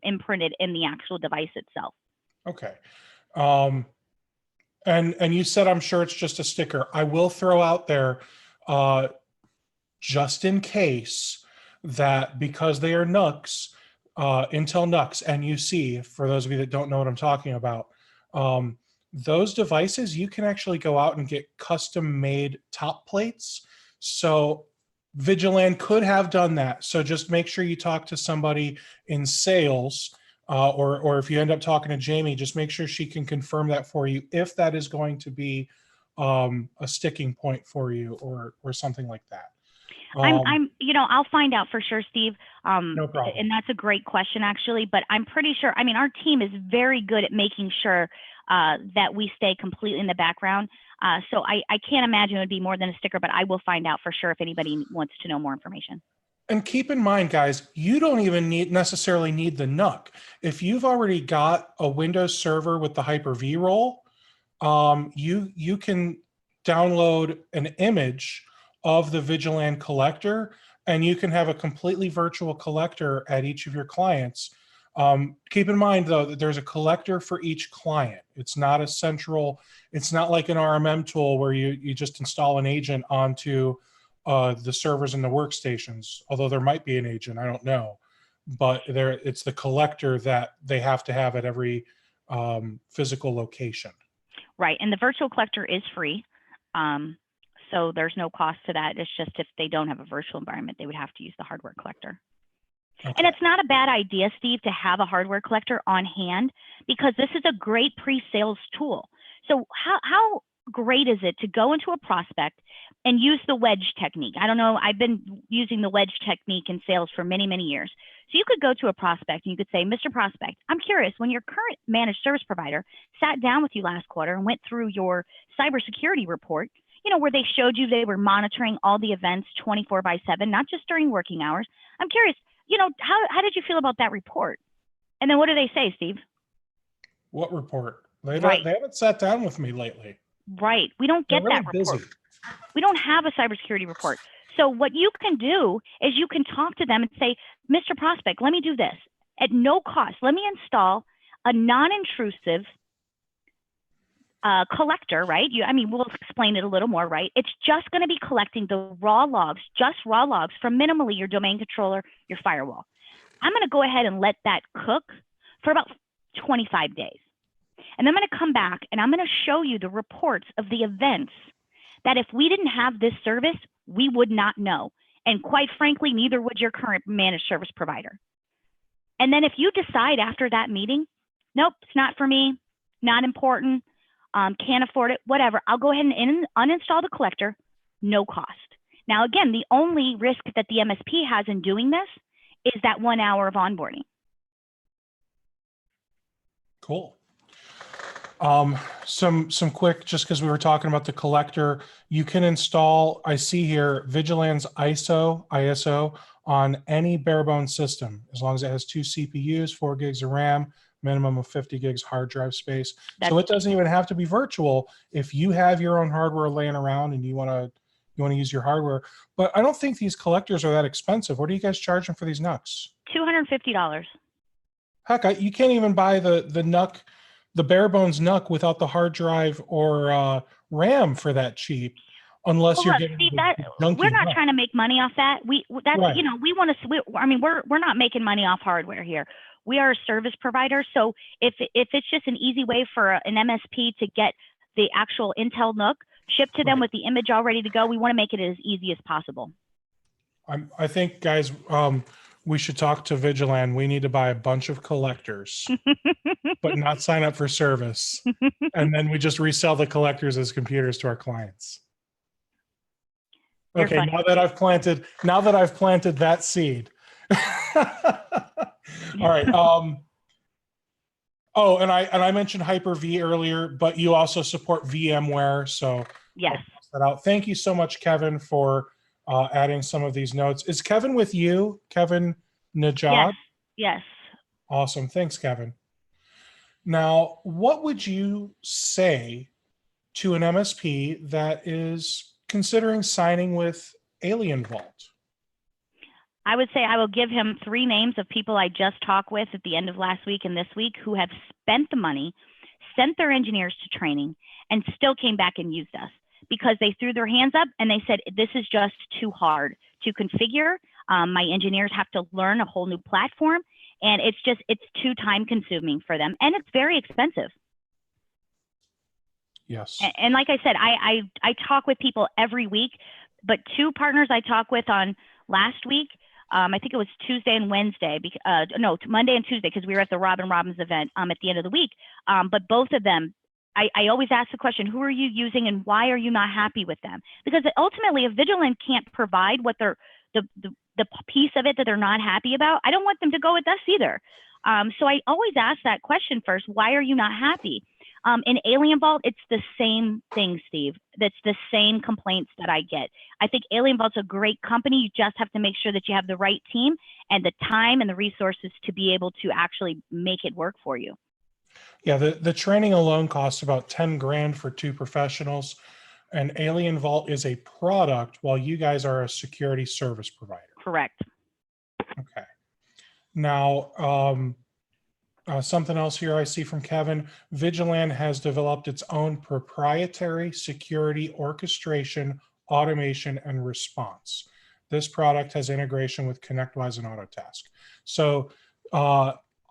imprinted in the actual device itself. Okay. And you said, I'm sure it's just a sticker. I will throw out there, just in case, that because they are NUCs, Intel NUCs, NUC, for those of you that don't know what I'm talking about, those devices, you can actually go out and get custom made top plates. So Vijilan could have done that. So just make sure you talk to somebody in sales, or if you end up talking to Jamie, just make sure she can confirm that for you if that is going to be a sticking point for you or something like that. I'll find out for sure, Steve. No problem. And that's a great question, actually. But I'm pretty sure. I mean, our team is very good at making sure that we stay completely in the background. So I can't imagine it would be more than a sticker, but I will find out for sure if anybody wants to know more information. And keep in mind, guys, you don't even necessarily need the NUC. If you've already got a Windows server with the Hyper-V role, you can download an image of the Vijilan collector, and you can have a completely virtual collector at each of your clients. Keep in mind, though, that there's a collector for each client. It's not a central, it's not like an RMM tool where you just install an agent onto the servers and the workstations, although there might be an agent, I don't know. But it's the collector that they have to have at every physical location. Right, and the virtual collector is free. So there's no cost to that. It's just if they don't have a virtual environment, they would have to use the hardware collector. Okay. And it's not a bad idea, Steve, to have a hardware collector on hand because this is a great pre-sales tool. So how great is it to go into a prospect and use the wedge technique? I don't know. I've been using the wedge technique in sales for many, many years. So you could go to a prospect and you could say, Mr. Prospect, I'm curious, when your current managed service provider sat down with you last quarter and went through your cybersecurity report, where they showed you they were monitoring all the events 24/7, not just during working hours. I'm curious, how did you feel about that report? And then what do they say, Steve? What report? They Right. haven't sat down with me lately. Right. We don't get really that report. Busy. We don't have a cybersecurity report. So what you can do is you can talk to them and say, Mr. Prospect, let me do this at no cost. Let me install a non-intrusive collector, right? We'll explain it a little more, right? It's just going to be collecting the raw logs from minimally your domain controller, your firewall. I'm going to go ahead and let that cook for about 25 days. And I'm going to come back and I'm going to show you the reports of the events that if we didn't have this service, we would not know. And quite frankly, neither would your current managed service provider. And then if you decide after that meeting, nope, it's not for me, not important, can't afford it, whatever, I'll go ahead and uninstall the collector, no cost. Now, again, the only risk that the MSP has in doing this is that 1 hour of onboarding. Cool. Some quick, just because we were talking about the collector, you can install, I see here, Vijilan's ISO on any bare bones system, as long as it has 2 CPUs, 4 gigs of RAM, minimum of 50 gigs hard drive space. So it doesn't even have to be virtual if you have your own hardware laying around and you want to use your hardware. But I don't think these collectors are that expensive. What are you guys charging for these NUCs? $250. Heck, you can't even buy the NUC, the bare bones NUC without the hard drive or RAM for that cheap, unless you're getting Steve, junky we're not NUC. trying to make money off that. Right. You know, we want to. I mean, we're not making money off hardware here. We are a service provider. So if it's just an easy way for an MSP to get the actual Intel NUC shipped to them with the image all ready to go, we want to make it as easy as possible. I think, guys, we should talk to Vijilan. We need to buy a bunch of collectors, but not sign up for service. And then we just resell the collectors as computers to our clients. You're okay, funny. now that I've planted that seed. All right. Oh, and I mentioned Hyper-V earlier, but you also support VMware. So yes. I'll pass that out. Thank you so much, Kevin, for adding some of these notes. Is Kevin with you? Kevin Najad? Yes. Awesome. Thanks, Kevin. Now, what would you say to an MSP that is considering signing with Alien Vault? I would say I will give him 3 names of people I just talked with at the end of last week and this week who have spent the money, sent their engineers to training, and still came back and used us because they threw their hands up and they said, this is just too hard to configure. My engineers have to learn a whole new platform, and it's too time consuming for them, and it's very expensive. Yes. And like I said, I talk with people every week, but 2 partners I talked with on last week, I think it was Tuesday and Wednesday, Monday and Tuesday, because we were at the Robin Robbins event at the end of the week. But both of them, I always ask the question, who are you using and why are you not happy with them? Because ultimately, if Vijilan can't provide what they're, the piece of it that they're not happy about, I don't want them to go with us either. So I always ask that question first, why are you not happy? In Alien Vault, it's the same thing, Steve. That's the same complaints that I get. I think Alien Vault's a great company. You just have to make sure that you have the right team and the time and the resources to be able to actually make it work for you. Yeah, the training alone costs about 10 grand for 2 professionals, and Alien Vault is a product while you guys are a security service provider. Correct. Okay. Now, something else here I see from Kevin. Vijilan has developed its own proprietary security orchestration, automation, and response. This product has integration with ConnectWise and Autotask. So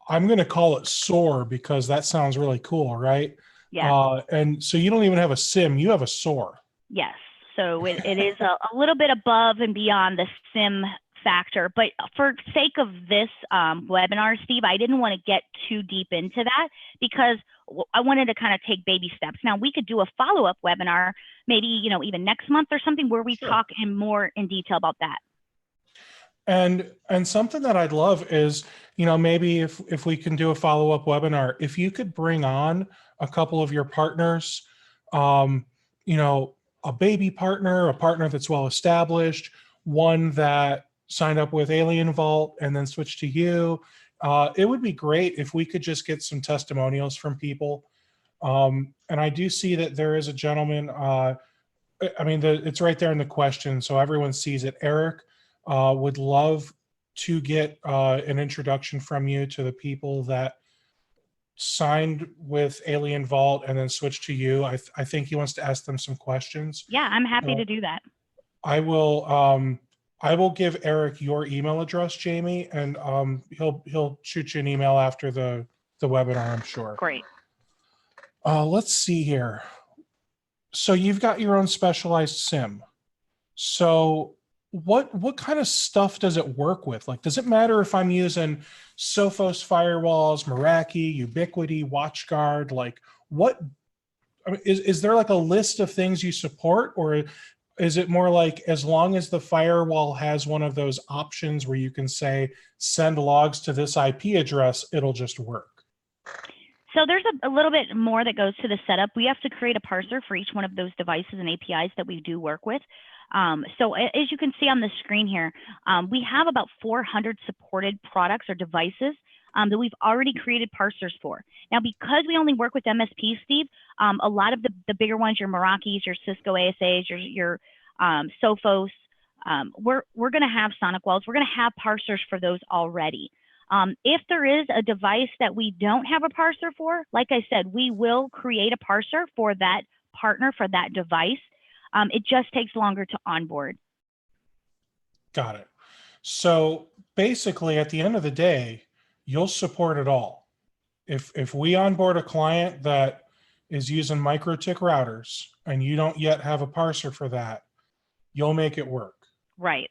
I'm going to call it SOAR because that sounds really cool, right? Yeah. And so you don't even have a SIM, you have a SOAR. Yes. So it is a little bit above and beyond the SIM factor, but for sake of this webinar, Steve, I didn't want to get too deep into that because I wanted to kind of take baby steps. Now we could do a follow-up webinar, maybe, even next month or something where we talk more in detail about that. And something that I'd love is, maybe if we can do a follow-up webinar, if you could bring on a couple of your partners, a baby partner, a partner that's well-established, one that signed up with Alien Vault and then switched to you. It would be great if we could just get some testimonials from people. And I do see that there is a gentleman, it's right there in the question, so everyone sees it. Eric would love to get an introduction from you to the people that signed with Alien Vault and then switched to you. I think he wants to ask them some questions. Yeah, I'm happy to do that. I will give Eric your email address, Jamie, and he'll shoot you an email after the webinar, I'm sure. Great. Let's see here. So you've got your own specialized SIM. So what kind of stuff does it work with? Like, does it matter if I'm using Sophos firewalls, Meraki, Ubiquiti, WatchGuard? Like, is there like a list of things you support, or is it more like as long as the firewall has one of those options where you can say send logs to this IP address, it'll just work? So there's a little bit more that goes to the setup. We have to create a parser for each one of those devices and APIs that we do work with. So as you can see on the screen here, we have about 400 supported products or devices that we've already created parsers for. Now, because we only work with MSPs, Steve, a lot of the bigger ones, your Meraki's, your Cisco ASAs, your Sophos, we're going to have Sonic Walls. We're going to have parsers for those already. If there is a device that we don't have a parser for, like I said, we will create a parser for that partner for that device. It just takes longer to onboard. Got it. So basically, at the end of the day, you'll support it all. If we onboard a client that is using MikroTik routers and you don't yet have a parser for that, you'll make it work. Right.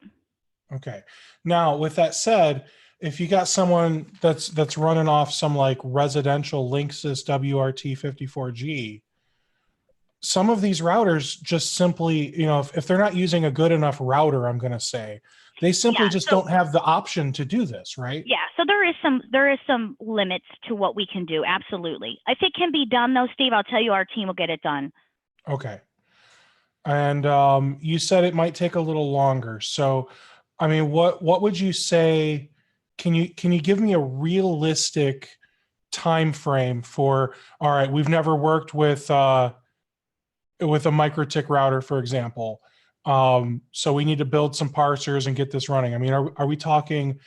Okay. Now, with that said, if you got someone that's running off some like residential Linksys WRT54G, some of these routers just simply, if they're not using a good enough router, I'm going to say, they simply don't have the option to do this, right? Yeah. So there is some limits to what we can do. Absolutely. If it can be done though, Steve, I'll tell you, our team will get it done. Okay. And you said it might take a little longer. So, I mean, what would you say? Can you give me a realistic time frame for? All right, we've never worked with a MikroTik router, for example. So we need to build some parsers and get this running. I mean, are we talking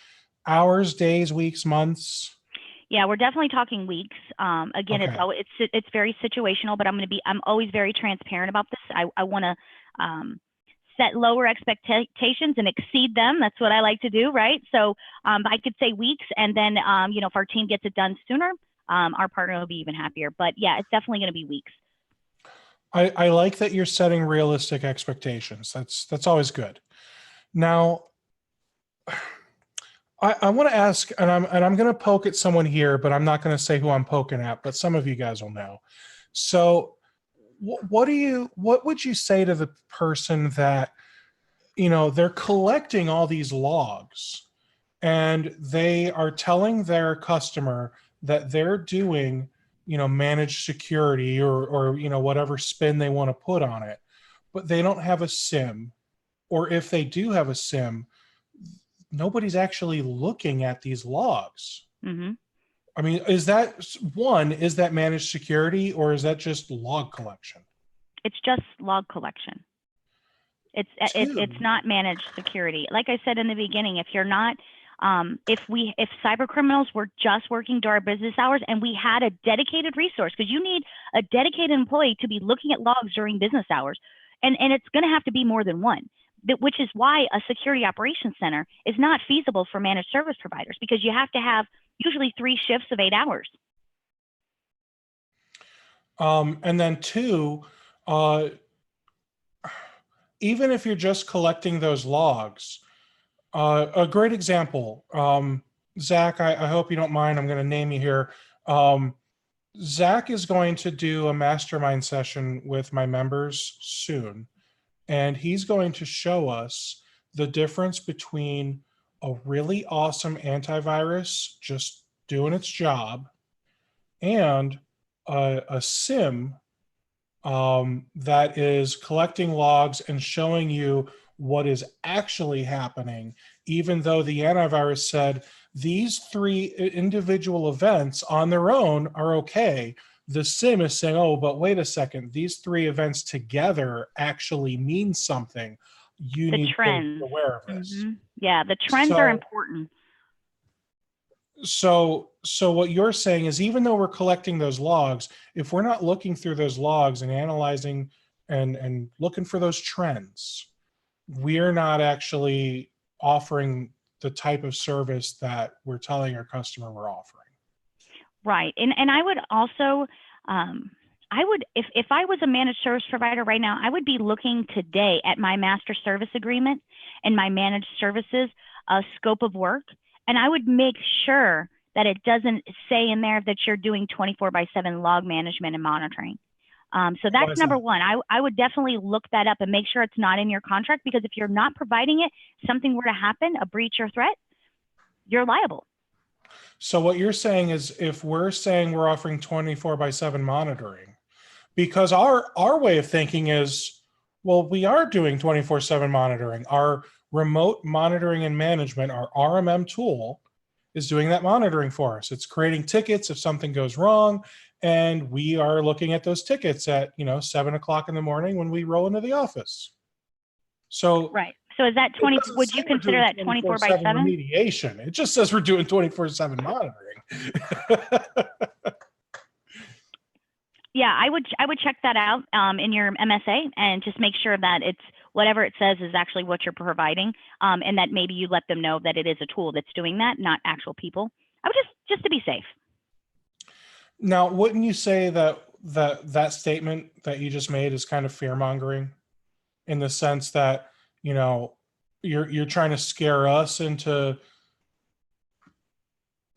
hours, days, weeks, months? Yeah, we're definitely talking weeks. Again, okay. It's very situational, but I'm always very transparent about this. I want to set lower expectations and exceed them. That's what I like to do, right? So I could say weeks, and then if our team gets it done sooner, our partner will be even happier. But yeah, it's definitely going to be weeks. I like that you're setting realistic expectations. That's always good. Now, I want to ask, and I'm going to poke at someone here, but I'm not going to say who I'm poking at, but some of you guys will know. So what would you say to the person that, they're collecting all these logs and they are telling their customer that they're doing, managed security or whatever spin they want to put on it, but they don't have a SIM, or if they do have a SIM, nobody's actually looking at these logs. Mm-hmm. I mean, is that managed security, or is that just log collection? It's just log collection. It's not managed security. Like I said in the beginning, if you're not, if cyber criminals were just working during our business hours and we had a dedicated resource, because you need a dedicated employee to be looking at logs during business hours, and it's going to have to be more than one. Which is why a security operations center is not feasible for managed service providers, because you have to have usually 3 shifts of 8 hours. And then 2, even if you're just collecting those logs, a great example, Zach, I hope you don't mind, I'm going to name you here. Zach is going to do a mastermind session with my members soon. And he's going to show us the difference between a really awesome antivirus just doing its job and a SIM that is collecting logs and showing you what is actually happening, even though the antivirus said these 3 individual events on their own are okay. The SIM is saying, oh, but wait a second, these 3 events together actually mean something. You need to be aware of this. Mm-hmm. Yeah, the trends are important. So what you're saying is, even though we're collecting those logs, if we're not looking through those logs and analyzing and looking for those trends, we're not actually offering the type of service that we're telling our customer we're offering. Right. And I would also, if I was a managed service provider right now, I would be looking today at my master service agreement and my managed services scope of work. And I would make sure that it doesn't say in there that you're doing 24/7 log management and monitoring. So that's number one. I would definitely look that up and make sure it's not in your contract, because if you're not providing it, something were to happen, a breach or threat, you're liable. So what you're saying is if we're saying we're offering 24/7 monitoring, because our way of thinking is, well, we are doing 24/7 monitoring. Our remote monitoring and management, our RMM tool, is doing that monitoring for us. It's creating tickets if something goes wrong, and we are looking at those tickets at 7 o'clock in the morning when we roll into the office. So Right. So is that it 20, doesn't would say you we're consider doing that 24/7? remediation. It just says we're doing 24/7 monitoring. Yeah, I would check that out in your MSA and just make sure that it's whatever it says is actually what you're providing, and that maybe you let them know that it is a tool that's doing that, not actual people. I would just to be safe. Now, wouldn't you say that statement that you just made is kind of fear mongering, in the sense that you're trying to scare us into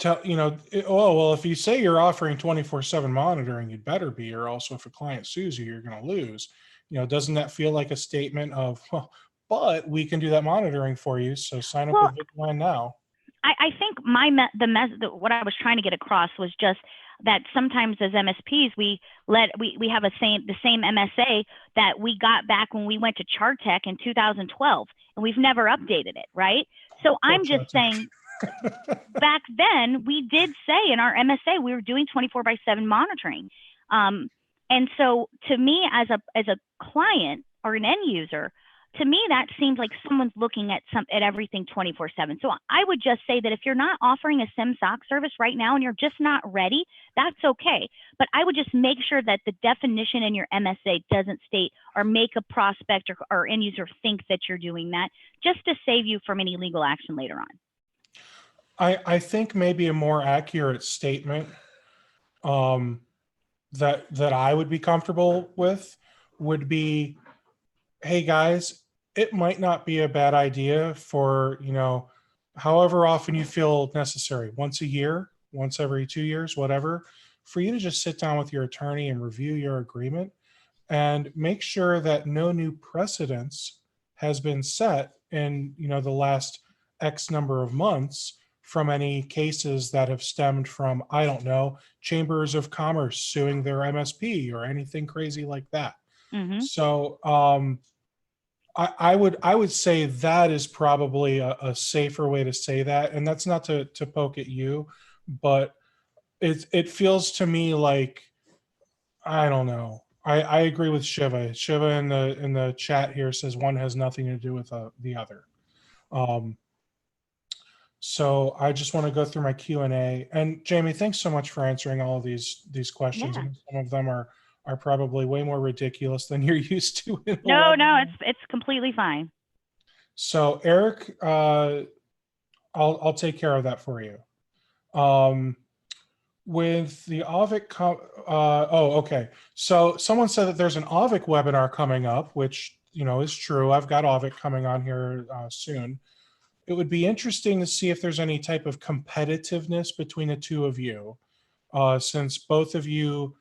oh well, if you say you're offering 24/7 monitoring, you'd better be, or also if a client sues you, you're going to lose. Doesn't that feel like a statement of, well, but we can do that monitoring for you, so sign up Well, with Vijilan now? I think what I was trying to get across was just that sometimes as MSPs we have the same MSA that we got back when we went to Chartech in 2012, and we've never updated it, right? So I'm just saying, back then we did say in our MSA we were doing 24/7 monitoring, and so to me as a client or an end user, to me that seems like someone's looking at everything 24/7. So I would just say that if you're not offering a SIM SOC service right now and you're just not ready, that's okay. But I would just make sure that the definition in your MSA doesn't state or make a prospect or end user think that you're doing that, just to save you from any legal action later on. I think maybe a more accurate statement that I would be comfortable with would be, hey guys, it might not be a bad idea for, however often you feel necessary, once a year, once every 2 years, whatever, for you to just sit down with your attorney and review your agreement and make sure that no new precedence has been set in, the last X number of months from any cases that have stemmed from, I don't know, chambers of commerce suing their MSP or anything crazy like that. Mm-hmm. So I would say that is probably a safer way to say that, and that's not to poke at you, but it feels to me like, I don't know. I agree with Shiva. Shiva in the chat here says one has nothing to do with the other. So I just want to go through my Q&A. And Jamie, thanks so much for answering all of these questions. Yeah. And some of them are probably way more ridiculous than you're used to. No, it's completely fine. So Eric, I'll take care of that for you. With the AVIC, okay. So someone said that there's an AVIC webinar coming up, which is true. I've got AVIC coming on here soon. It would be interesting to see if there's any type of competitiveness between the two of you, since both of you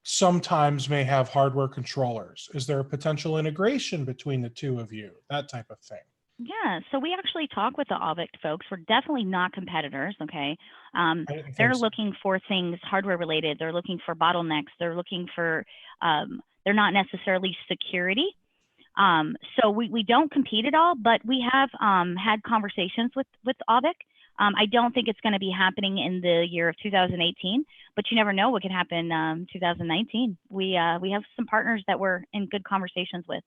sometimes may have hardware controllers. Is there a potential integration between the two of you? That type of thing. Yeah, so we actually talk with the AVIC folks. We're definitely not competitors, okay? They're looking for things hardware related. They're looking for bottlenecks. They're looking for, they're not necessarily security. So we don't compete at all, but we have had conversations with AVIC. I don't think it's going to be happening in the year of 2018, but you never know what could happen 2019. We have some partners that we're in good conversations with.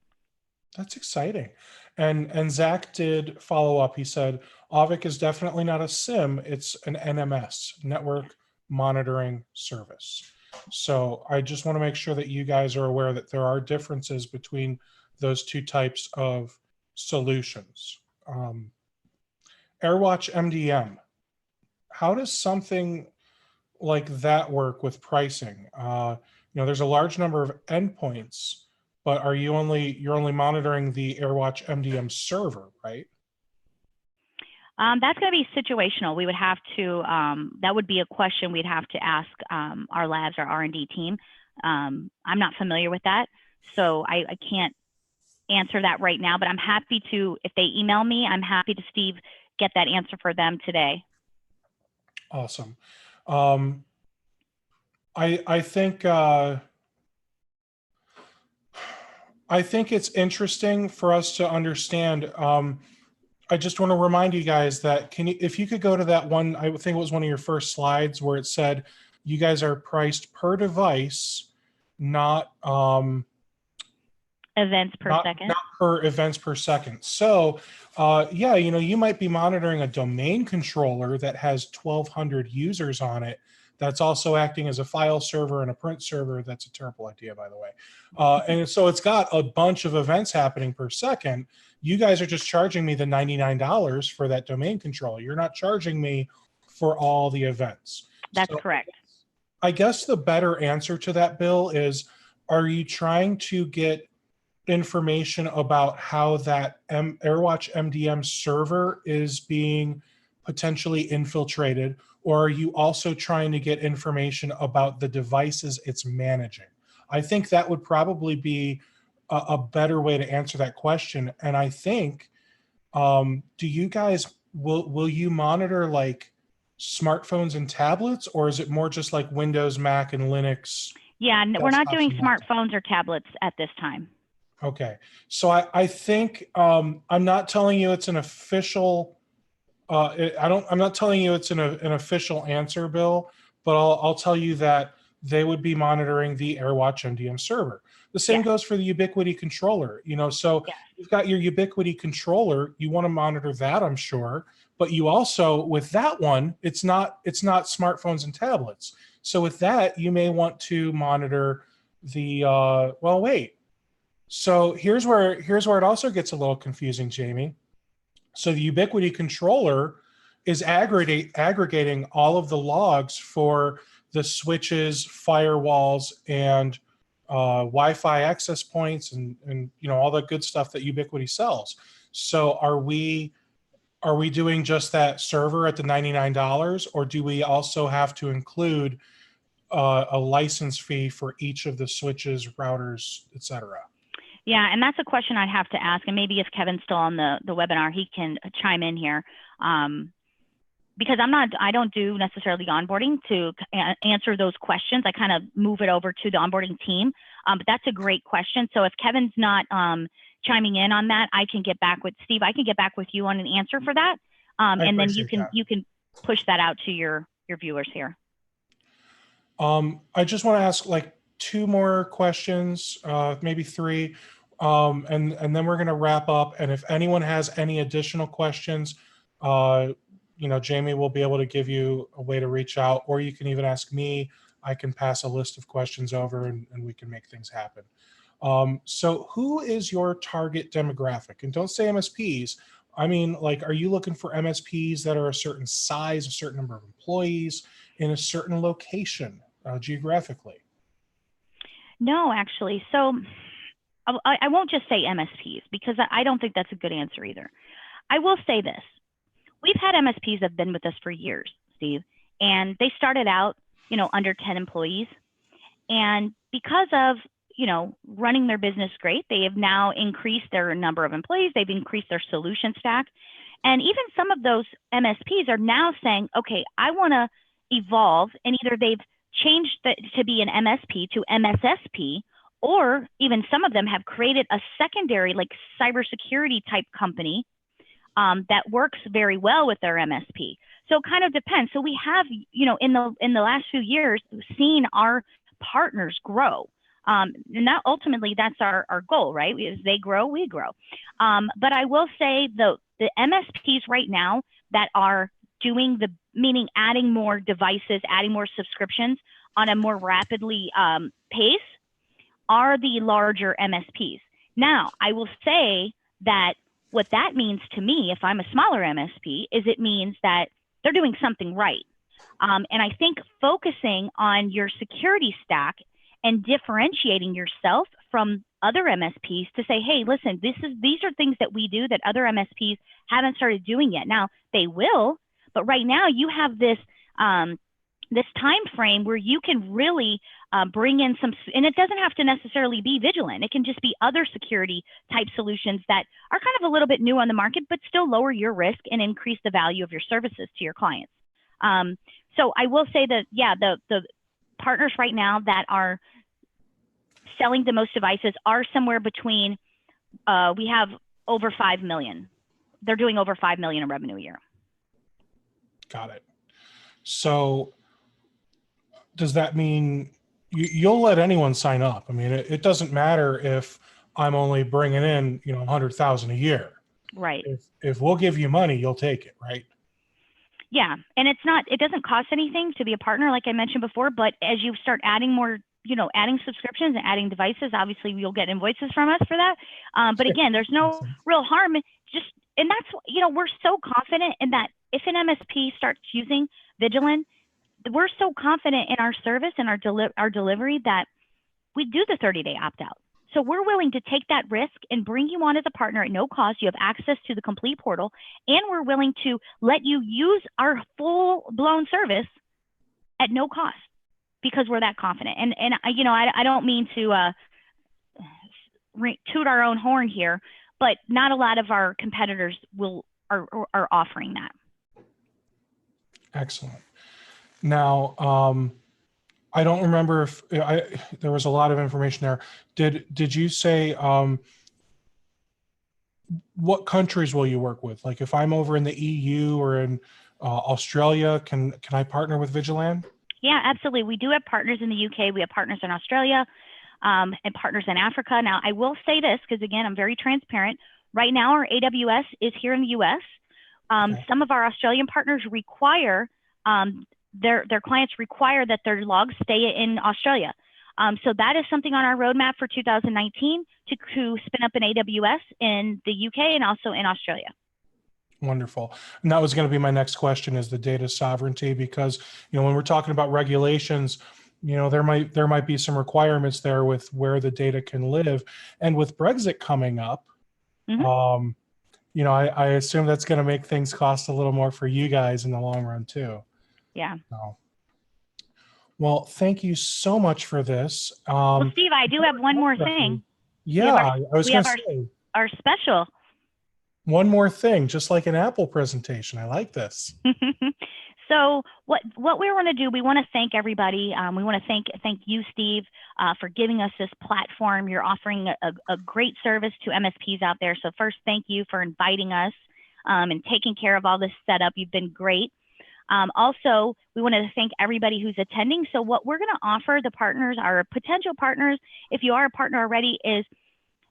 That's exciting. And Zach did follow up. He said, AVIC is definitely not a SIM. It's an NMS, network monitoring service. So I just want to make sure that you guys are aware that there are differences between those two types of solutions. AirWatch MDM, how does something like that work with pricing? There's a large number of endpoints, but you're only monitoring the AirWatch MDM server, right? That's going to be situational. We would have to, that would be a question we'd have to ask our labs, our R&D team. I'm not familiar with that, so I can't answer that right now, but I'm happy to, if they email me, I'm happy to, Steve, get that answer for them today. Awesome. Um, I think it's interesting for us to understand. I just want to remind you guys that if you could go to that one, I think it was one of your first slides where it said you guys are priced per device, not Events per second. Not per events per second. So yeah, you might be monitoring a domain controller that has 1,200 users on it. That's also acting as a file server and a print server. That's a terrible idea, by the way. And so it's got a bunch of events happening per second. You guys are just charging me the $99 for that domain controller. You're not charging me for all the events. That's correct. I guess the better answer to that, Bill, is are you trying to get information about how that AirWatch MDM server is being potentially infiltrated, or are you also trying to get information about the devices it's managing? I think that would probably be a better way to answer that question. And I think, do you guys, will you monitor like smartphones and tablets, or is it more just like Windows, Mac, and Linux? Yeah, we're not doing smartphones or tablets at this time. Okay, so I think I'm not telling you it's an official. I'm not telling you it's an official answer, Bill, but I'll tell you that they would be monitoring the AirWatch MDM server. The same goes for the Ubiquity controller. So you've got your Ubiquity controller. You want to monitor that, I'm sure, but you also with that one, it's not smartphones and tablets. So with that, you may want to monitor the. Well, wait. So here's where it also gets a little confusing, Jamie. So the Ubiquity controller is aggregating all of the logs for the switches, firewalls, and Wi-Fi access points, and all the good stuff that Ubiquity sells. So are we doing just that server at the $99, or do we also have to include a license fee for each of the switches, routers, etc.? Yeah, and that's a question I'd have to ask, and maybe if Kevin's still on the webinar, he can chime in here. Because I don't do necessarily onboarding to answer those questions. I kind of move it over to the onboarding team. But that's a great question. So if Kevin's not chiming in on that, I can get back with Steve. I can get back with you on an answer for that, and then you can push that out to your viewers here. I just want to ask like 2 more questions, maybe 3. And then we're going to wrap up. And if anyone has any additional questions, Jamie will be able to give you a way to reach out, or you can even ask me. I can pass a list of questions over and we can make things happen. So who is your target demographic? And don't say MSPs. I mean, like, are you looking for MSPs that are a certain size, a certain number of employees in a certain location geographically? No, actually. So I won't just say MSPs because I don't think that's a good answer either. I will say this. We've had MSPs that have been with us for years, Steve, and they started out, under 10 employees. And because of, running their business great, they have now increased their number of employees. They've increased their solution stack. And even some of those MSPs are now saying, okay, I want to evolve. And either they've changed to be an MSP to MSSP, or even some of them have created a secondary, like cybersecurity type company that works very well with their MSP. So it kind of depends. So we have, in the last few years, seen our partners grow. And that ultimately, that's our goal, right? As they grow, we grow. But I will say the MSPs right now that are doing meaning adding more devices, adding more subscriptions on a more rapidly pace are the larger MSPs. Now, I will say that what that means to me, if I'm a smaller MSP, is it means that they're doing something right. And I think focusing on your security stack and differentiating yourself from other MSPs to say, hey, listen, these are things that we do that other MSPs haven't started doing yet. Now, they will, but right now you have this this time frame where you can really bring in some, and it doesn't have to necessarily be Vijilan. It can just be other security type solutions that are kind of a little bit new on the market, but still lower your risk and increase the value of your services to your clients. So I will say that, yeah, the partners right now that are selling the most devices are somewhere between, we have over 5 million. They're doing over 5 million in revenue a year. Got it. So does that mean you'll let anyone sign up? I mean, it doesn't matter if I'm only bringing in, 100,000 a year. Right. If we'll give you money, you'll take it, right? Yeah. And it doesn't cost anything to be a partner, like I mentioned before, but as you start adding more, adding subscriptions and adding devices, obviously you'll get invoices from us for that. But again, there's no real harm. And that's, we're so confident in that if an MSP starts using Vijilan, we're so confident in our service and our delivery that we do the 30-day opt-out. So we're willing to take that risk and bring you on as a partner at no cost. You have access to the complete portal, and we're willing to let you use our full-blown service at no cost because we're that confident. And I don't mean to toot our own horn here, but not a lot of our competitors are offering that. Excellent. Now, I don't remember if there was a lot of information there. Did you say what countries will you work with? Like if I'm over in the EU or in Australia, can I partner with Vijilan? Yeah, absolutely. We do have partners in the UK. We have partners in Australia and partners in Africa. Now, I will say this because, again, I'm very transparent. Right now, our AWS is here in the US. Okay. Some of our Australian partners require their clients require that their logs stay in Australia. So that is something on our roadmap for 2019 to spin up an AWS in the UK and also in Australia. Wonderful. And that was going to be my next question, is the data sovereignty, because, when we're talking about regulations, there might be some requirements there with where the data can live. And with Brexit coming up, mm-hmm. I assume that's going to make things cost a little more for you guys in the long run too. Yeah. Well, thank you so much for this. Well, Steve, I do have one more thing. Yeah, I was going to say. Our special. One more thing, just like an Apple presentation. I like this. So what we want to do, we want to thank everybody. We want to thank you, Steve, for giving us this platform. You're offering a great service to MSPs out there. So first, thank you for inviting us and taking care of all this setup. You've been great. Also, we want to thank everybody who's attending. So what we're going to offer the partners, our potential partners, if you are a partner already, is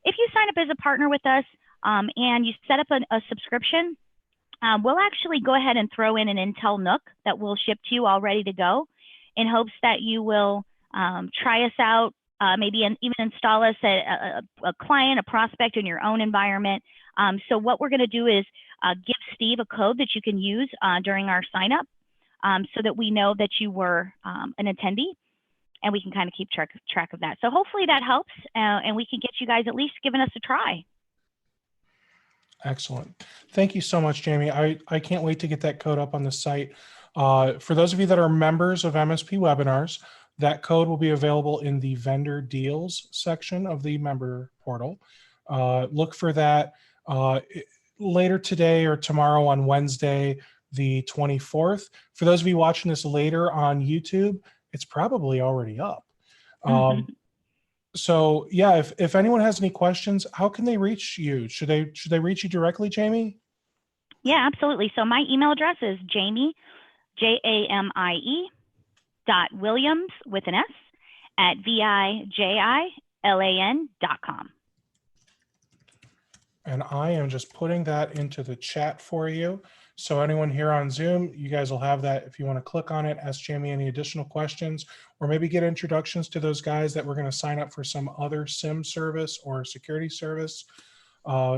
if you sign up as a partner with us and you set up a subscription, we'll actually go ahead and throw in an Intel NUC that we'll ship to you all ready to go in hopes that you will try us out, maybe even install us a client, a prospect in your own environment. So what we're going to do is give Steve a code that you can use during our sign up so that we know that you were an attendee and we can kind of keep track of that. So hopefully that helps and we can get you guys at least giving us a try. Excellent. Thank you so much, Jamie. I can't wait to get that code up on the site. For those of you that are members of MSP Webinars, that code will be available in the vendor deals section of the member portal. Look for that later today or tomorrow on Wednesday, the 24th. For those of you watching this later on YouTube, it's probably already up. So yeah, if anyone has any questions, how can they reach you? Should they reach you directly, Jamie? Yeah, absolutely. So my email address is Jamie, JAMIE.Williams with an S at VIJILAN.com. And I am just putting that into the chat for you. So anyone here on Zoom, you guys will have that if you want to click on it, ask Jamie any additional questions, or maybe get introductions to those guys that we're going to sign up for some other SIM service or security service.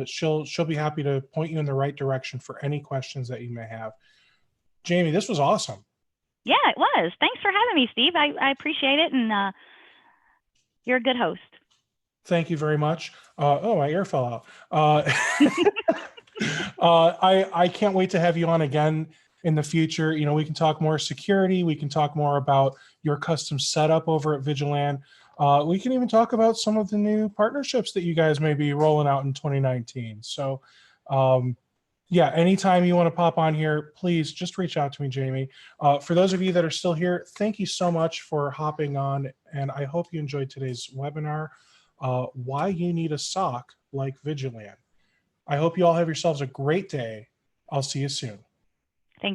She'll be happy to point you in the right direction for any questions that you may have. Jamie, this was awesome. Yeah, it was. Thanks for having me, Steve. I appreciate it. And you're a good host. Thank you very much. Oh, my ear fell out. I can't wait to have you on again in the future. We can talk more security. We can talk more about your custom setup over at Vijilan. We can even talk about some of the new partnerships that you guys may be rolling out in 2019. So Yeah, anytime you want to pop on here, please just reach out to me, Jamie. For those of you that are still here, thank you so much for hopping on, and I hope you enjoyed today's webinar, Why You Need a SOC Like Vijilan. I hope you all have yourselves a great day. I'll see you soon.